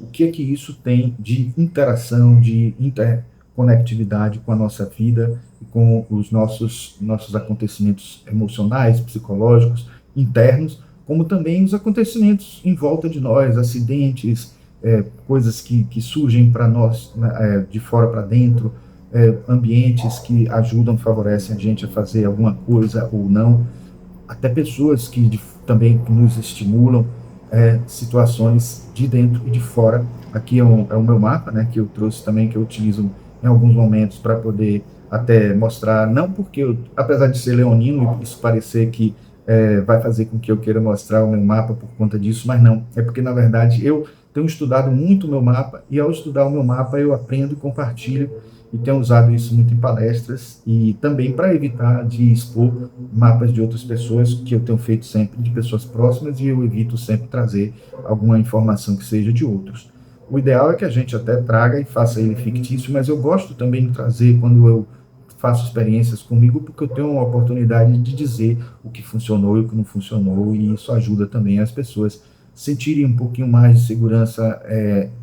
o que é que isso tem de interação, de interconectividade com a nossa vida e com os nossos acontecimentos emocionais, psicológicos, internos, como também os acontecimentos em volta de nós, acidentes, coisas que surgem para nós, né, de fora para dentro, ambientes que ajudam, favorecem a gente a fazer alguma coisa ou não, até pessoas que também nos estimulam, situações de dentro e de fora. Aqui é o meu mapa, né, que eu trouxe também, que eu utilizo em alguns momentos para poder até mostrar, não porque apesar de ser leonino, isso parecer que vai fazer com que eu queira mostrar o meu mapa por conta disso, mas não, é porque na verdade eu tenho estudado muito o meu mapa, e ao estudar o meu mapa eu aprendo e compartilho, e tenho usado isso muito em palestras, e também para evitar de expor mapas de outras pessoas, que eu tenho feito sempre de pessoas próximas, e eu evito sempre trazer alguma informação que seja de outros. O ideal é que a gente até traga e faça ele fictício, mas eu gosto também de trazer quando eu faço experiências comigo, porque eu tenho uma oportunidade de dizer o que funcionou e o que não funcionou, e isso ajuda também as pessoas sentirem um pouquinho mais de segurança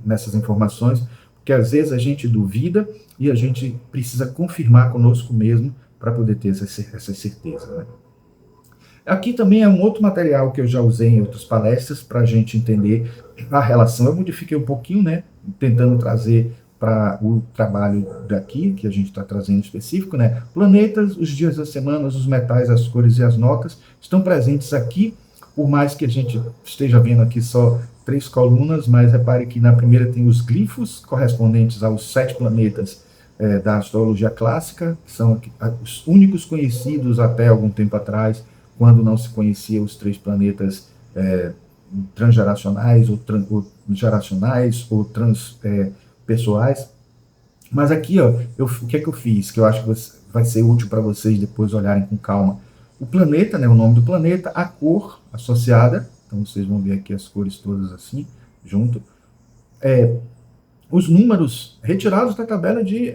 nessas informações, porque às vezes a gente duvida e a gente precisa confirmar conosco mesmo para poder ter essa certeza, né? Aqui também é um outro material que eu já usei em outras palestras para a gente entender a relação. Eu modifiquei um pouquinho, né, tentando trazer para o trabalho daqui, que a gente está trazendo específico, né? Planetas, os dias das semanas, os metais, as cores e as notas estão presentes aqui, por mais que a gente esteja vendo aqui só 3 colunas, mas repare que na primeira tem os glifos correspondentes aos 7 planetas da astrologia clássica, que são os únicos conhecidos até algum tempo atrás, quando não se conhecia os 3 planetas transgeracionais, ou geracionais, ou transpessoais. Mas aqui, ó, o que é que eu fiz, que eu acho que vai ser útil para vocês depois olharem com calma. O planeta, né, o nome do planeta, a cor associada, então vocês vão ver aqui as cores todas assim, junto. Os números retirados da tabela de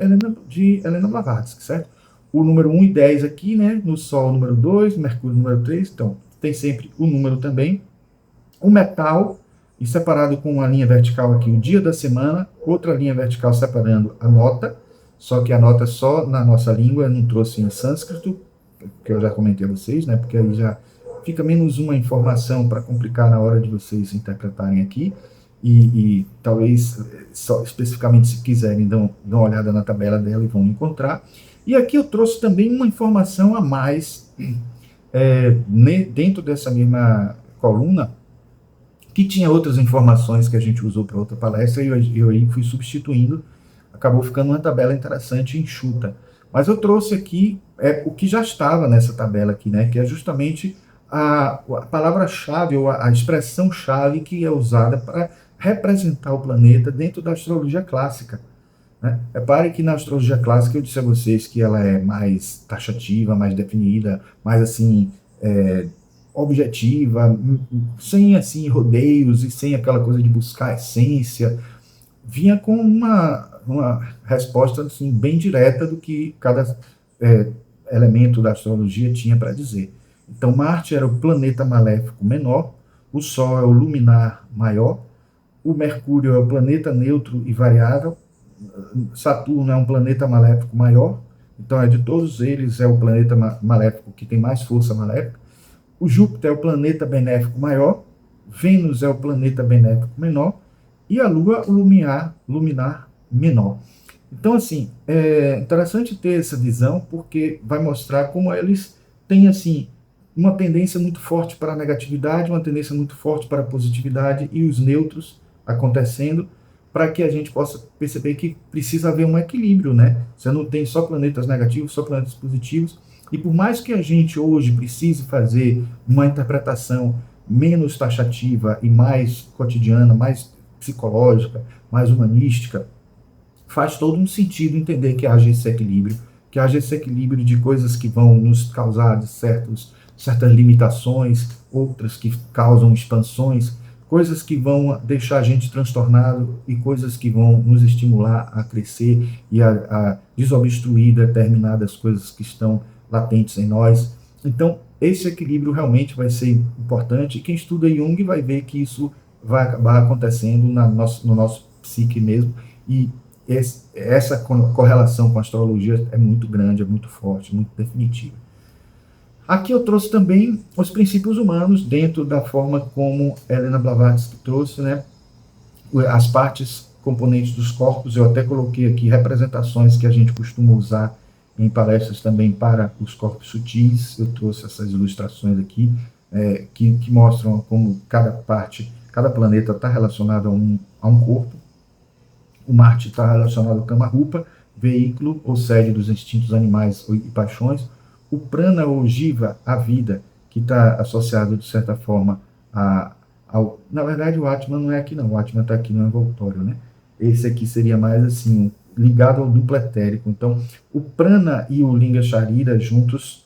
Helena Blavatsky, certo? O número 1 e 10 aqui, né, no Sol número 2, Mercúrio número 3, então tem sempre o número também. O metal, e separado com uma linha vertical aqui, o dia da semana, outra linha vertical separando a nota, só que a nota é só na nossa língua, eu não trouxe em sânscrito, que eu já comentei a vocês, né, porque aí já fica menos uma informação para complicar na hora de vocês interpretarem aqui, e talvez, só especificamente se quiserem, dão uma olhada na tabela dela e vão encontrar. E aqui eu trouxe também uma informação a mais, dentro dessa mesma coluna, que tinha outras informações que a gente usou para outra palestra, e eu aí fui substituindo, acabou ficando uma tabela interessante e enxuta. Mas eu trouxe aqui o que já estava nessa tabela aqui, né, que é justamente a palavra-chave, ou a expressão-chave que é usada para representar o planeta dentro da astrologia clássica, né? Repare que na astrologia clássica eu disse a vocês que ela é mais taxativa, mais definida, mais assim, objetiva, sem assim rodeios e sem aquela coisa de buscar a essência. Vinha com uma resposta assim, bem direta do que cada elemento da astrologia tinha para dizer. Então Marte era o planeta maléfico menor, o Sol é o luminar maior, o Mercúrio é o planeta neutro e variável, Saturno é um planeta maléfico maior, então de todos eles é o planeta maléfico que tem mais força maléfica. O Júpiter é o planeta benéfico maior, Vênus é o planeta benéfico menor, e a Lua o luminar menor. Então, assim, é interessante ter essa visão, porque vai mostrar como eles têm, assim, uma tendência muito forte para a negatividade, uma tendência muito forte para a positividade, e os neutros acontecendo, para que a gente possa perceber que precisa haver um equilíbrio, né? Você não tem só planetas negativos, só planetas positivos, e por mais que a gente hoje precise fazer uma interpretação menos taxativa e mais cotidiana, mais psicológica, mais humanística, faz todo um sentido entender que haja esse equilíbrio, de coisas que vão nos causar certas limitações, outras que causam expansões, coisas que vão deixar a gente transtornado e coisas que vão nos estimular a crescer e a desobstruir determinadas coisas que estão latentes em nós. Então, esse equilíbrio realmente vai ser importante, e quem estuda Jung vai ver que isso vai acabar acontecendo no nosso psique mesmo, e essa correlação com a astrologia é muito grande, é muito forte, muito definitiva. Aqui eu trouxe também os princípios humanos, dentro da forma como Helena Blavatsky trouxe, né, as partes componentes dos corpos. Eu até coloquei aqui representações que a gente costuma usar em palestras também para os corpos sutis. Eu trouxe essas ilustrações aqui, que mostram como cada planeta está relacionado a um corpo. O Marte está relacionado ao Kama Rupa, veículo ou sede dos instintos animais e paixões. O Prana ou Jiva, a vida, que está associado, de certa forma, ao... Na verdade, o Atman não é aqui, não. O Atman está aqui no envoltório, né? Esse aqui seria mais assim, ligado ao duplo etérico. Então, o Prana e o Linga Sharira juntos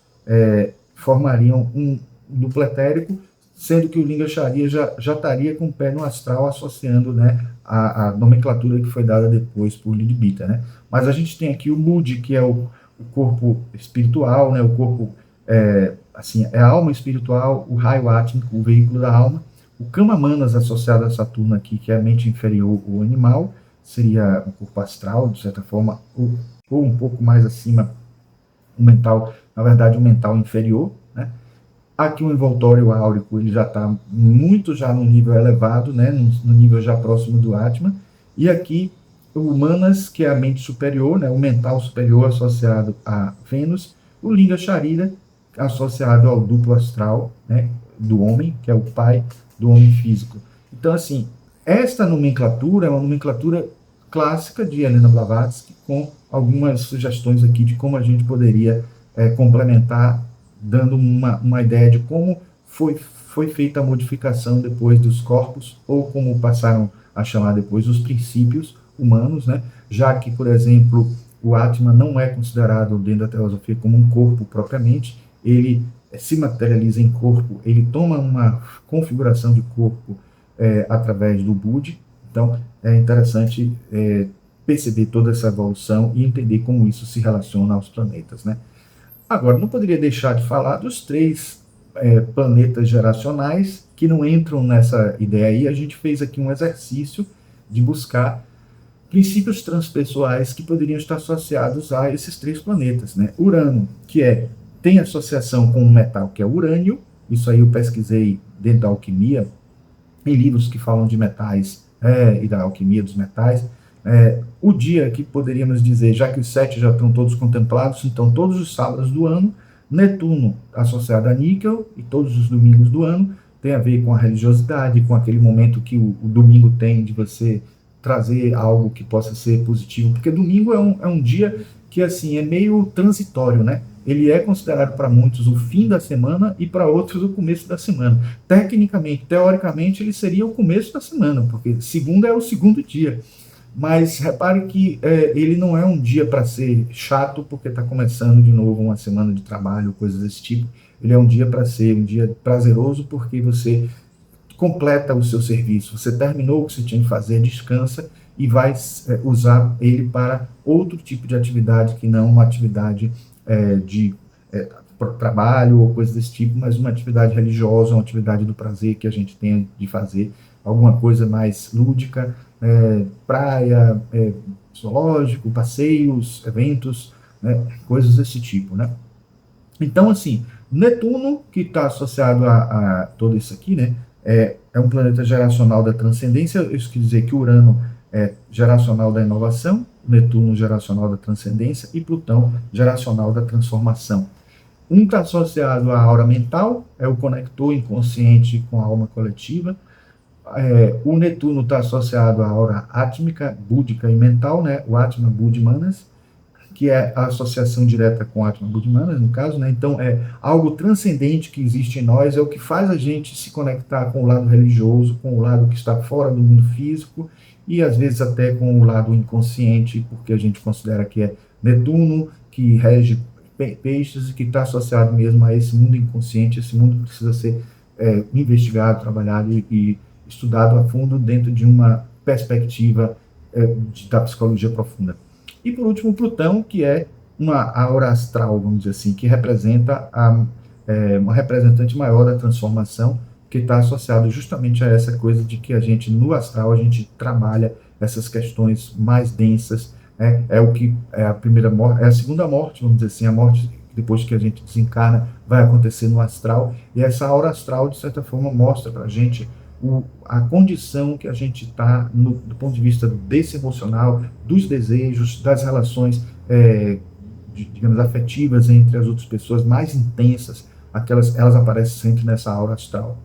formariam um duplo etérico, sendo que o Linga Sharira já estaria com o pé no astral, associando, né, a nomenclatura que foi dada depois por Lidbita, né? Mas a gente tem aqui o Mudi, que é o corpo espiritual, né? O corpo, assim, é a alma espiritual, o raio átmico, o veículo da alma. O Kama Manas associado a Saturno aqui, que é a mente inferior, o animal, seria o corpo astral, de certa forma, ou um pouco mais acima, o mental, na verdade, o mental inferior, né? Aqui o envoltório áurico, ele já está muito já no nível elevado, né? No nível já próximo do Atman. E aqui o Manas, que é a mente superior, né? O mental superior associado a Vênus. O Linga Sharira, associado ao duplo astral, né? Do homem, que é o pai do homem físico. Então, assim, esta nomenclatura é uma nomenclatura clássica de Helena Blavatsky, com algumas sugestões aqui de como a gente poderia complementar, dando uma ideia de como foi feita a modificação depois dos corpos, ou como passaram a chamar depois os princípios humanos, né? Já que, por exemplo, o Atman não é considerado dentro da teosofia como um corpo propriamente, ele se materializa em corpo, ele toma uma configuração de corpo através do Budi. Então é interessante perceber toda essa evolução e entender como isso se relaciona aos planetas, né? Agora, não poderia deixar de falar dos 3 planetas geracionais que não entram nessa ideia aí. A gente fez aqui um exercício de buscar princípios transpessoais que poderiam estar associados a esses 3 planetas, né? Urano, que tem associação com um metal que é urânio, isso aí eu pesquisei dentro da alquimia, em livros que falam de metais e da alquimia dos metais. O dia que poderíamos dizer, já que os 7 já estão todos contemplados, então todos os sábados do ano, Netuno associado a níquel, e todos os domingos do ano tem a ver com a religiosidade, com aquele momento que o domingo tem de você trazer algo que possa ser positivo, porque domingo é um dia que assim é meio transitório, né? Ele é considerado para muitos o fim da semana e para outros o começo da semana. Tecnicamente, teoricamente, ele seria o começo da semana, porque segunda é o segundo dia. Mas repare que ele não é um dia para ser chato, porque está começando de novo uma semana de trabalho, coisas desse tipo. Ele é um dia para ser um dia prazeroso, porque você completa o seu serviço, você terminou o que você tinha que fazer, descansa e vai usar ele para outro tipo de atividade, que não uma atividade de trabalho ou coisa desse tipo, mas uma atividade religiosa, uma atividade do prazer que a gente tem de fazer, alguma coisa mais lúdica, praia, zoológico, passeios, eventos, né, coisas desse tipo, né? Então, assim, Netuno, que está associado a todo isso aqui, né, é um planeta geracional da transcendência. Isso quer dizer que Urano é geracional da inovação, Netuno geracional da transcendência e Plutão geracional da transformação. Um está associado à aura mental, é o conector inconsciente com a alma coletiva. O Netuno está associado à aura átmica, búdica e mental, né, o Atma Buddhi Manas, que é a associação direta com Atma Buddhi Manas, no caso, né? Então é algo transcendente que existe em nós, é o que faz a gente se conectar com o lado religioso, com o lado que está fora do mundo físico e às vezes até com o lado inconsciente, porque a gente considera que é Netuno, que rege peixes e que está associado mesmo a esse mundo inconsciente. Esse mundo precisa ser investigado, trabalhado e estudado a fundo dentro de uma perspectiva da psicologia profunda. E por último, Plutão, que é uma aura astral, vamos dizer assim, que representa uma representante maior da transformação, que está associado justamente a essa coisa de que a gente, no astral, a gente trabalha essas questões mais densas, né? O que é a primeira morte, é a segunda morte, vamos dizer assim, a morte depois que a gente desencarna vai acontecer no astral, e essa aura astral, de certa forma, mostra para a gente a condição que a gente está do ponto de vista desse emocional, dos desejos, das relações, digamos, afetivas entre as outras pessoas mais intensas, elas aparecem sempre nessa aura astral.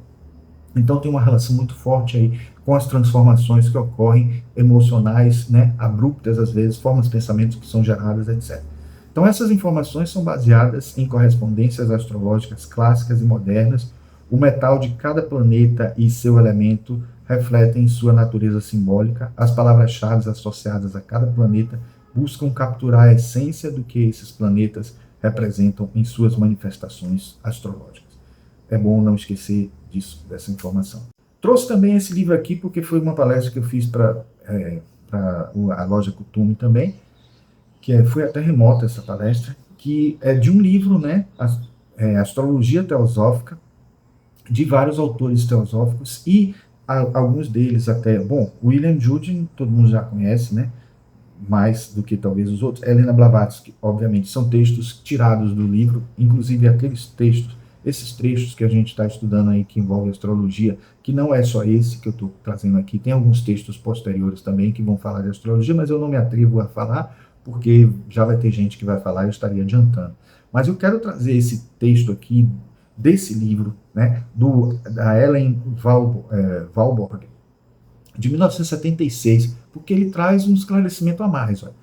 Então tem uma relação muito forte aí com as transformações que ocorrem emocionais, né, abruptas às vezes, formas de pensamentos que são geradas, etc. Então essas informações são baseadas em correspondências astrológicas clássicas e modernas. O metal de cada planeta e seu elemento refletem sua natureza simbólica. As palavras-chave associadas a cada planeta buscam capturar a essência do que esses planetas representam em suas manifestações astrológicas. É bom não esquecer disso, dessa informação. Trouxe também esse livro aqui porque foi uma palestra que eu fiz para a loja Kutume também, que foi até remota essa palestra, que é de um livro, né, Astrologia Teosófica, de vários autores teosóficos, e alguns deles até, bom, William Judin, todo mundo já conhece, né, mais do que talvez os outros, Helena Blavatsky, obviamente, são textos tirados do livro, inclusive aqueles textos, esses trechos que a gente está estudando aí, que envolvem astrologia, que não é só esse que eu estou trazendo aqui, tem alguns textos posteriores também que vão falar de astrologia, mas eu não me atrevo a falar, porque já vai ter gente que vai falar e eu estaria adiantando. Mas eu quero trazer esse texto aqui, desse livro, né, da Ellen Walborg, de 1976, porque ele traz um esclarecimento a mais. Olha.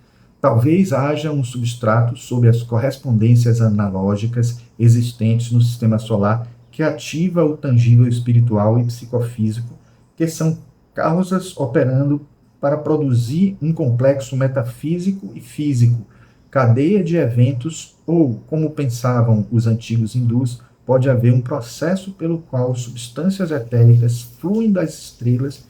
Talvez haja um substrato sobre as correspondências analógicas existentes no sistema solar que ativa o tangível espiritual e psicofísico, que são causas operando para produzir um complexo metafísico e físico, cadeia de eventos, ou, como pensavam os antigos hindus, pode haver um processo pelo qual substâncias etéricas fluem das estrelas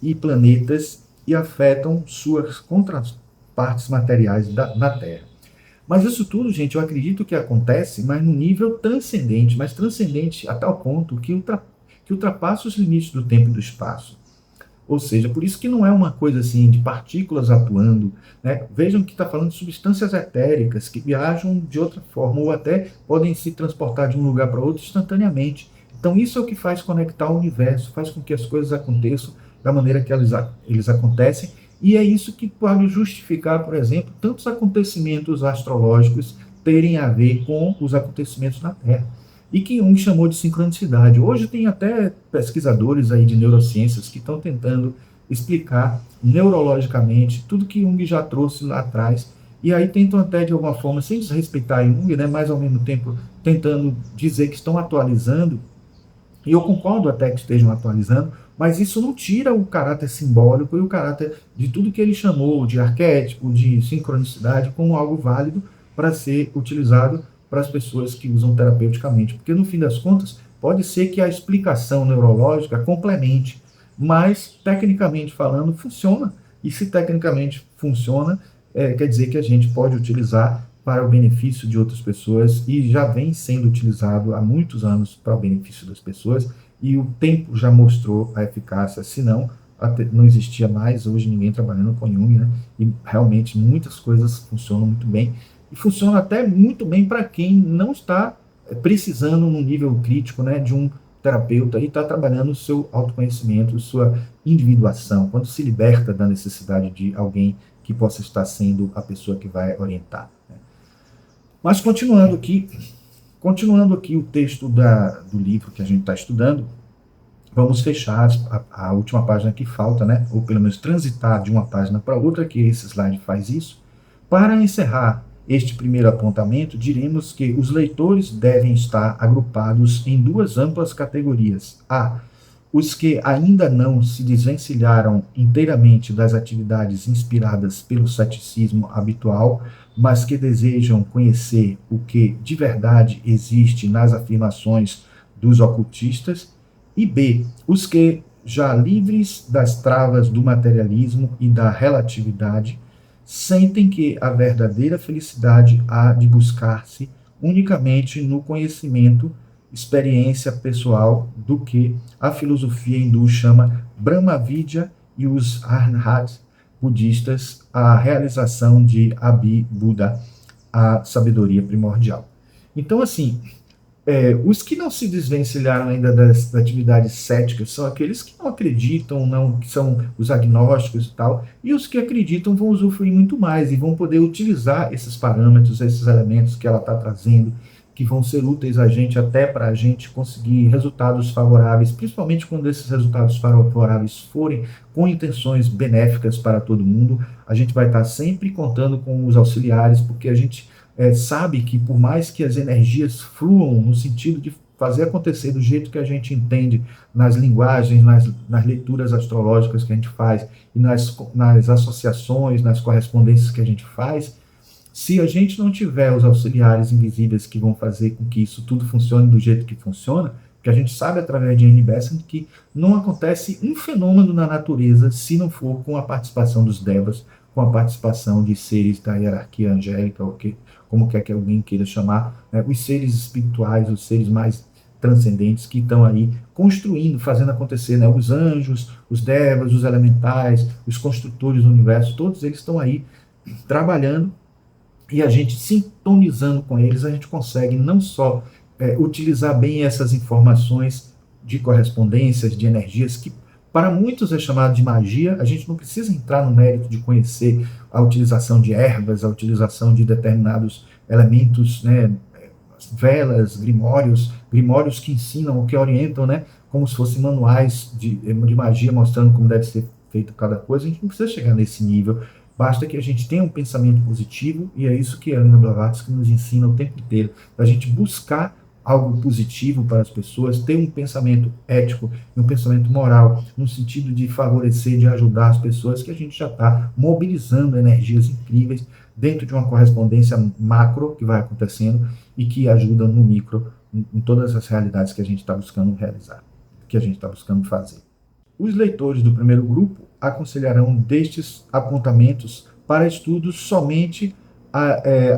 e planetas e afetam suas contrapartes materiais na Terra. Mas isso tudo, gente, eu acredito que acontece, mas no nível transcendente, mas transcendente a tal ponto que ultrapassa os limites do tempo e do espaço. Ou seja, por isso que não é uma coisa assim de partículas atuando, né? Vejam que está falando de substâncias etéricas que viajam de outra forma ou até podem se transportar de um lugar para outro instantaneamente. Então isso é o que faz conectar o universo, faz com que as coisas aconteçam da maneira que eles acontecem, e é isso que pode justificar, por exemplo, tantos acontecimentos astrológicos terem a ver com os acontecimentos na Terra. E que Jung chamou de sincronicidade. Hoje tem até pesquisadores aí de neurociências que estão tentando explicar neurologicamente tudo que Jung já trouxe lá atrás, e aí tentam até de alguma forma, sem desrespeitar Jung, né, mas ao mesmo tempo tentando dizer que estão atualizando, e eu concordo até que estejam atualizando, mas isso não tira o caráter simbólico e o caráter de tudo que ele chamou de arquétipo, de sincronicidade, como algo válido para ser utilizado para as pessoas que usam terapeuticamente. Porque, no fim das contas, pode ser que a explicação neurológica complemente, mas, tecnicamente falando, funciona. E se tecnicamente funciona, quer dizer que a gente pode utilizar para o benefício de outras pessoas e já vem sendo utilizado há muitos anos para o benefício das pessoas, e o tempo já mostrou a eficácia, senão não existia mais hoje ninguém trabalhando com Jung, né? E realmente muitas coisas funcionam muito bem, e funciona até muito bem para quem não está precisando no nível crítico, né, de um terapeuta e está trabalhando o seu autoconhecimento, sua individuação, quando se liberta da necessidade de alguém que possa estar sendo a pessoa que vai orientar. Mas continuando aqui o texto do livro que a gente está estudando, vamos fechar a última página que falta, né? Ou pelo menos transitar de uma página para outra, que esse slide faz isso. Para encerrar este primeiro apontamento, diremos que os leitores devem estar agrupados em duas amplas categorias. A. Os que ainda não se desvencilharam inteiramente das atividades inspiradas pelo ceticismo habitual, mas que desejam conhecer o que de verdade existe nas afirmações dos ocultistas. E B. Os que, já livres das travas do materialismo e da relatividade, sentem que a verdadeira felicidade há de buscar-se unicamente no conhecimento, experiência pessoal do que a filosofia hindu chama Brahmavidya e os Arhat budistas a realização de Abhi-Buddha, a sabedoria primordial. Então, assim, os que não se desvencilharam ainda das atividades céticas são aqueles que não acreditam, não, que são os agnósticos e tal, e os que acreditam vão usufruir muito mais e vão poder utilizar esses parâmetros, esses elementos que ela está trazendo, que vão ser úteis a gente até para a gente conseguir resultados favoráveis, principalmente quando esses resultados favoráveis forem com intenções benéficas para todo mundo. A gente vai estar sempre contando com os auxiliares, porque a gente sabe que por mais que as energias fluam no sentido de fazer acontecer do jeito que a gente entende, nas linguagens, nas leituras astrológicas que a gente faz, e nas associações, nas correspondências que a gente faz, se a gente não tiver os auxiliares invisíveis que vão fazer com que isso tudo funcione do jeito que funciona, porque a gente sabe através de Annie Besant que não acontece um fenômeno na natureza se não for com a participação dos devas, com a participação de seres da hierarquia angélica, ou como quer que alguém queira chamar, né, os seres espirituais, os seres mais transcendentes que estão aí construindo, fazendo acontecer, né, os anjos, os devas, os elementais, os construtores do universo, todos eles estão aí trabalhando, e a gente sintonizando com eles, a gente consegue não só utilizar bem essas informações de correspondências, de energias, que para muitos é chamado de magia. A gente não precisa entrar no mérito de conhecer a utilização de ervas, a utilização de determinados elementos, né, velas, grimórios que ensinam, ou que orientam, né, como se fossem manuais de magia mostrando como deve ser feito cada coisa. A gente não precisa chegar nesse nível. Basta que a gente tenha um pensamento positivo, e é isso que a Helena Blavatsky nos ensina o tempo inteiro, a gente buscar algo positivo para as pessoas, ter um pensamento ético e um pensamento moral, no sentido de favorecer, de ajudar as pessoas, que a gente já está mobilizando energias incríveis dentro de uma correspondência macro que vai acontecendo e que ajuda no micro, em todas as realidades que a gente está buscando realizar, que a gente está buscando fazer. Os leitores do primeiro grupo aconselharão destes apontamentos para estudos somente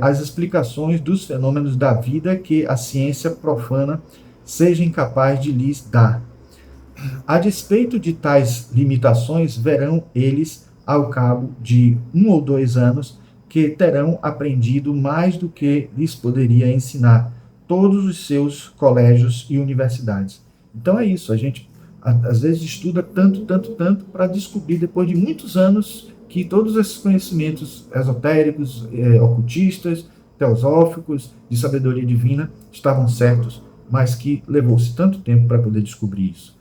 as explicações dos fenômenos da vida que a ciência profana seja incapaz de lhes dar. A despeito de tais limitações, verão eles, ao cabo de 1 ou 2 anos, que terão aprendido mais do que lhes poderia ensinar todos os seus colégios e universidades. Então é isso, a gente às vezes estuda tanto, tanto, tanto para descobrir depois de muitos anos que todos esses conhecimentos esotéricos, ocultistas, teosóficos, de sabedoria divina estavam certos, mas que levou-se tanto tempo para poder descobrir isso.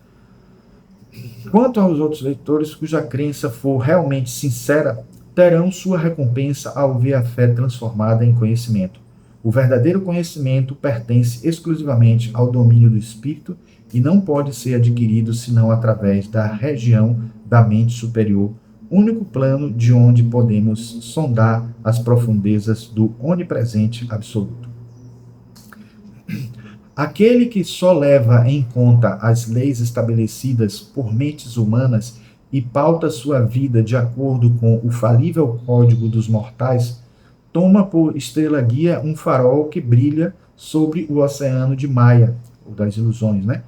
Quanto aos outros leitores cuja crença for realmente sincera, terão sua recompensa ao ver a fé transformada em conhecimento. O verdadeiro conhecimento pertence exclusivamente ao domínio do espírito e não pode ser adquirido senão através da região da mente superior, único plano de onde podemos sondar as profundezas do onipresente absoluto. Aquele que só leva em conta as leis estabelecidas por mentes humanas e pauta sua vida de acordo com o falível código dos mortais, toma por estrela guia um farol que brilha sobre o oceano de Maia, ou das ilusões, né?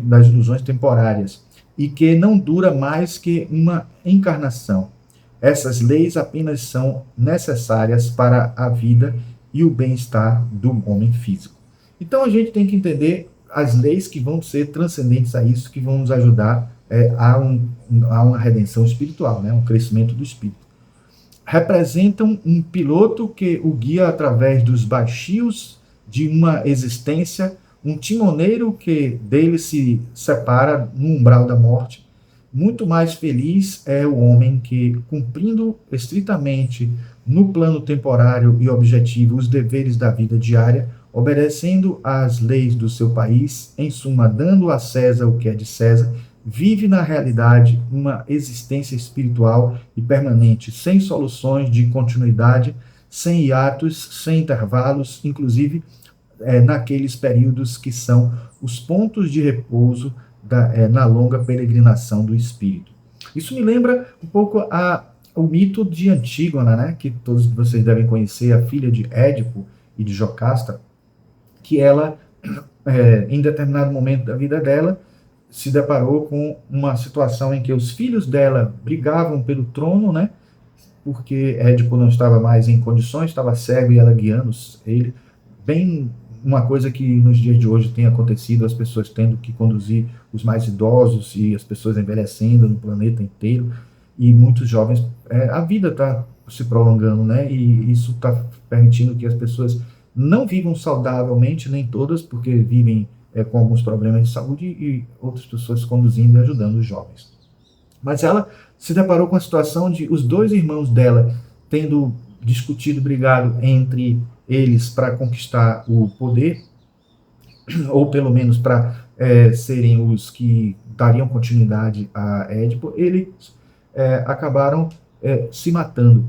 Das ilusões temporárias, e que não dura mais que uma encarnação. Essas leis apenas são necessárias para a vida e o bem-estar do homem físico. Então a gente tem que entender as leis que vão ser transcendentes a isso, que vão nos ajudar a uma redenção espiritual, né? Um crescimento do espírito. Representam um piloto que o guia através dos baixios de uma existência, um timoneiro que dele se separa no umbral da morte. Muito mais feliz é o homem que, cumprindo estritamente no plano temporário e objetivo os deveres da vida diária, obedecendo às leis do seu país, em suma, dando a César o que é de César, vive na realidade uma existência espiritual e permanente, sem soluções de continuidade, sem hiatos, sem intervalos, inclusive naqueles períodos que são os pontos de repouso na longa peregrinação do espírito. Isso me lembra um pouco o mito de Antígona, né, que todos vocês devem conhecer, a filha de Édipo e de Jocasta, que ela, em determinado momento da vida dela, se deparou com uma situação em que os filhos dela brigavam pelo trono, né? Porque Édipo não estava mais em condições, estava cego e ela guiando ele. Bem uma coisa que nos dias de hoje tem acontecido, as pessoas tendo que conduzir os mais idosos e as pessoas envelhecendo no planeta inteiro, e muitos jovens, a vida está se prolongando, né? E isso está permitindo que as pessoas não vivam saudavelmente, nem todas, porque vivem com alguns problemas de saúde, e outras pessoas conduzindo e ajudando os jovens. Mas ela se deparou com a situação de os dois irmãos dela tendo discutido, brigado entre eles para conquistar o poder, ou pelo menos para serem os que dariam continuidade a Édipo. Eles acabaram se matando.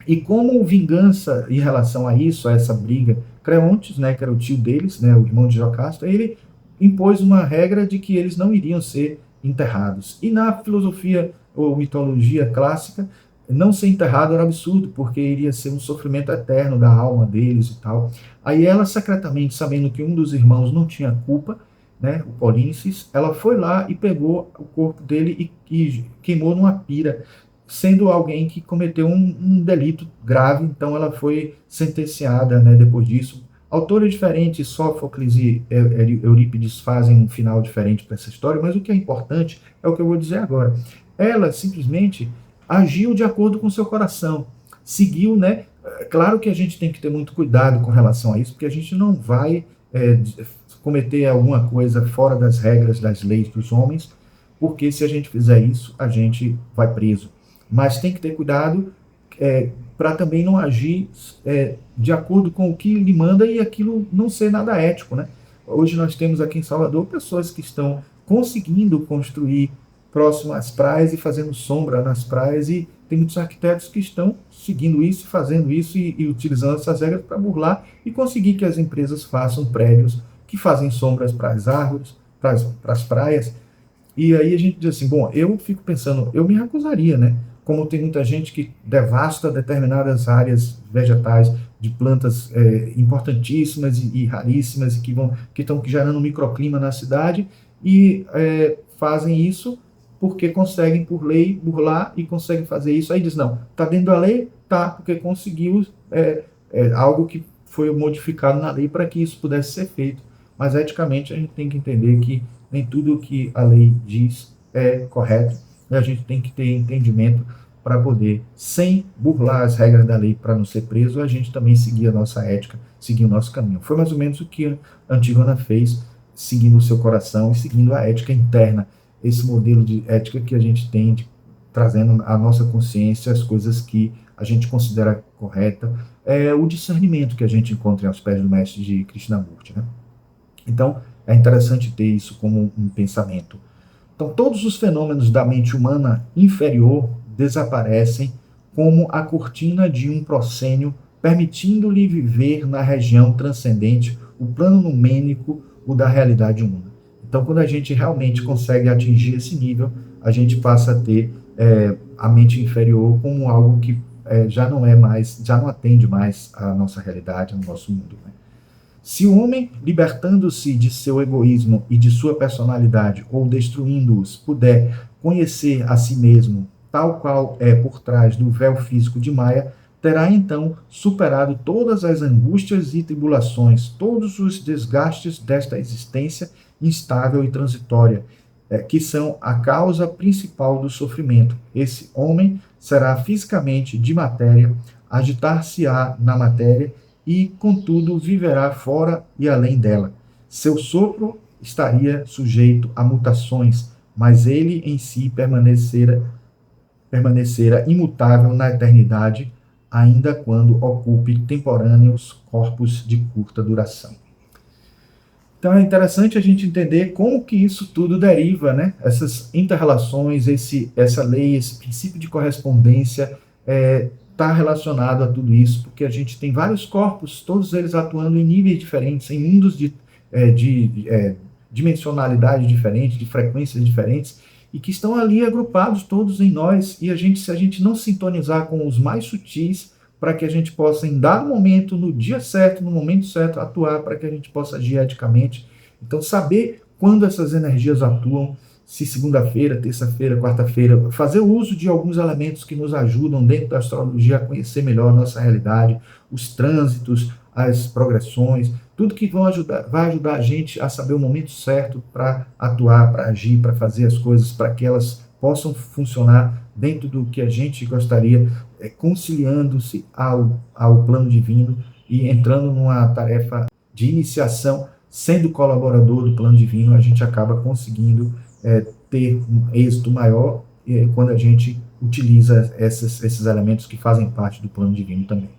E como vingança em relação a isso, a essa briga, Creontes, né, que era o tio deles, né, o irmão de Jocasta, ele impôs uma regra de que eles não iriam ser enterrados. E na filosofia ou mitologia clássica, não ser enterrado era absurdo, porque iria ser um sofrimento eterno da alma deles e tal. Aí ela, secretamente, sabendo que um dos irmãos não tinha culpa, né, o Polínces, ela foi lá e pegou o corpo dele e queimou numa pira, sendo alguém que cometeu um delito grave. Então ela foi sentenciada, né, depois disso. Autores diferentes, Sófocles e Eurípides, fazem um final diferente para essa história, mas o que é importante é o que eu vou dizer agora. Ela simplesmente agiu de acordo com seu coração, seguiu, né? Claro que a gente tem que ter muito cuidado com relação a isso, porque a gente não vai cometer alguma coisa fora das regras, das leis dos homens, porque se a gente fizer isso, a gente vai preso. Mas tem que ter cuidado para também não agir de acordo com o que lhe manda e aquilo não ser nada ético, né? Hoje nós temos aqui em Salvador pessoas que estão conseguindo construir próximo às praias e fazendo sombra nas praias, e tem muitos arquitetos que estão seguindo isso, fazendo isso e utilizando essas regras para burlar e conseguir que as empresas façam prédios que fazem sombras para as árvores, para as praias. E aí a gente diz assim, bom, eu fico pensando, eu me recusaria, né? Como tem muita gente que devasta determinadas áreas vegetais de plantas importantíssimas e raríssimas, e que estão gerando um microclima na cidade, e fazem isso porque conseguem, por lei, burlar, e conseguem fazer isso. Aí diz, não, está dentro da lei? Tá, porque conseguiu algo que foi modificado na lei para que isso pudesse ser feito. mas eticamente a gente tem que entender que nem tudo o que a lei diz é correto, e a gente tem que ter entendimento para poder, sem burlar as regras da lei para não ser preso, a gente também seguir a nossa ética, seguir o nosso caminho. Foi mais ou menos o que a Antígona fez, seguindo o seu coração e seguindo a ética interna, esse modelo de ética que a gente tem, trazendo à nossa consciência as coisas que a gente considera correta, o discernimento que a gente encontra aos pés do mestre de Krishnamurti, né? Então, é interessante ter isso como um pensamento. Então, todos os fenômenos da mente humana inferior desaparecem como a cortina de um proscênio, permitindo-lhe viver na região transcendente, o plano numênico, o da realidade humana. Então, quando a gente realmente consegue atingir esse nível, a gente passa a ter a mente inferior como algo que já não atende mais à nossa realidade, ao nosso mundo, né? Se o homem, libertando-se de seu egoísmo e de sua personalidade, ou destruindo-os, puder conhecer a si mesmo, tal qual é por trás do véu físico de Maya, terá então superado todas as angústias e tribulações, todos os desgastes desta existência instável e transitória, que são a causa principal do sofrimento. Esse homem será fisicamente de matéria, agitar-se-á na matéria, e, contudo, viverá fora e além dela. Seu sopro estaria sujeito a mutações, mas ele em si permanecera imutável na eternidade, ainda quando ocupe temporâneos corpos de curta duração. Então é interessante a gente entender como que isso tudo deriva, né? Essas inter-relações, essa lei, esse princípio de correspondência está relacionado a tudo isso, porque a gente tem vários corpos, todos eles atuando em níveis diferentes, em mundos de dimensionalidade diferente, de frequências diferentes, e que estão ali agrupados todos em nós, e se a gente não sintonizar com os mais sutis, para que a gente possa, em dado momento, no dia certo, no momento certo, atuar para que a gente possa agir eticamente. Então, saber quando essas energias atuam, se segunda-feira, terça-feira, quarta-feira, fazer o uso de alguns elementos que nos ajudam dentro da astrologia a conhecer melhor a nossa realidade, os trânsitos, as progressões, tudo que vai ajudar a gente a saber o momento certo para atuar, para agir, para fazer as coisas, para que elas possam funcionar dentro do que a gente gostaria, conciliando-se ao plano divino e entrando numa tarefa de iniciação, sendo colaborador do plano divino, a gente acaba conseguindo ter um êxito maior quando a gente utiliza esses elementos que fazem parte do plano divino também.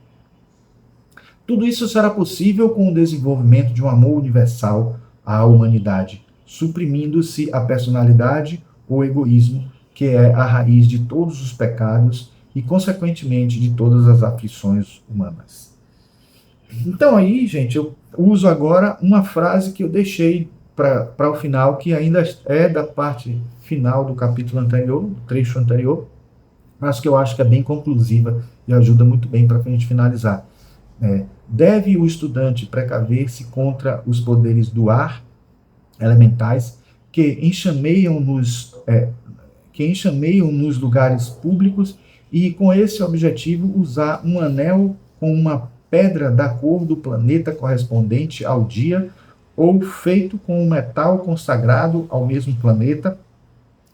Tudo isso será possível com o desenvolvimento de um amor universal à humanidade, suprimindo-se a personalidade ou egoísmo, que é a raiz de todos os pecados e, consequentemente, de todas as aflições humanas. Então aí, gente, eu uso agora uma frase que eu deixei para o final, que ainda é da parte final do capítulo anterior, do trecho anterior, mas que eu acho que é bem conclusiva e ajuda muito bem para a gente finalizar. Deve o estudante precaver-se contra os poderes do ar, elementais, que enxameiam nos lugares públicos, e com esse objetivo usar um anel com uma pedra da cor do planeta correspondente ao dia, ou feito com um metal consagrado ao mesmo planeta.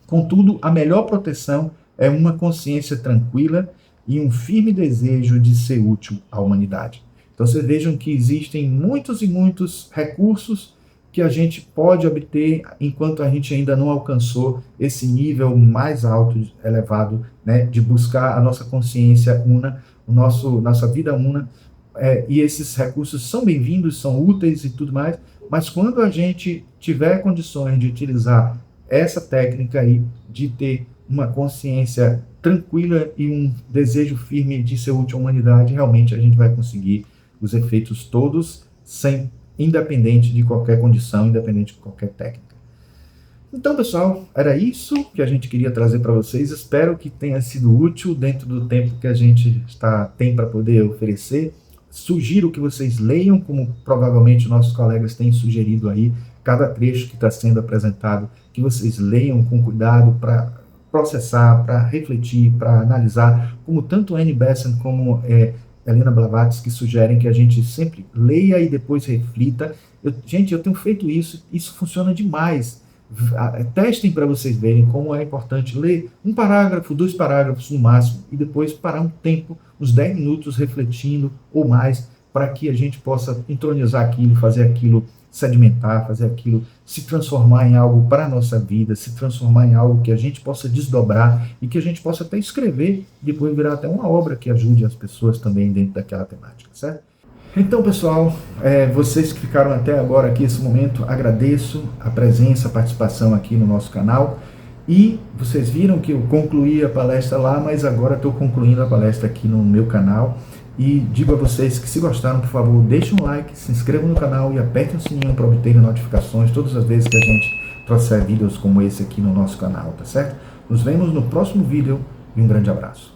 Contudo, a melhor proteção é uma consciência tranquila e um firme desejo de ser útil à humanidade. Então vocês vejam que existem muitos e muitos recursos que a gente pode obter enquanto a gente ainda não alcançou esse nível mais alto, elevado, né, de buscar a nossa consciência una, nossa vida una, e esses recursos são bem-vindos, são úteis e tudo mais, mas quando a gente tiver condições de utilizar essa técnica aí, de ter uma consciência tranquila e um desejo firme de ser útil à humanidade, realmente a gente vai conseguir os efeitos todos, independente de qualquer condição, independente de qualquer técnica. Então, pessoal, era isso que a gente queria trazer para vocês. Espero que tenha sido útil dentro do tempo que a gente tem para poder oferecer. Sugiro que vocês leiam, como provavelmente nossos colegas têm sugerido aí, cada trecho que está sendo apresentado, que vocês leiam com cuidado para processar, para refletir, para analisar, como tanto Annie Besant como Helena Blavatsky sugerem que a gente sempre leia e depois reflita, Gente, eu tenho feito isso funciona demais. Testem para vocês verem como é importante ler um parágrafo, 2 parágrafos no máximo, e depois parar um tempo, uns 10 minutos refletindo ou mais, para que a gente possa entronizar aquilo, fazer aquilo sedimentar, fazer aquilo se transformar em algo para a nossa vida, se transformar em algo que a gente possa desdobrar e que a gente possa até escrever, depois virar até uma obra que ajude as pessoas também dentro daquela temática, certo? Então, pessoal, vocês que ficaram até agora aqui nesse momento, agradeço a presença, a participação aqui no nosso canal. E vocês viram que eu concluí a palestra lá, mas agora estou concluindo a palestra aqui no meu canal. E digo a vocês que, se gostaram, por favor, deixem um like, se inscrevam no canal e apertem o sininho para obter notificações todas as vezes que a gente trouxer vídeos como esse aqui no nosso canal, tá certo? Nos vemos no próximo vídeo e um grande abraço.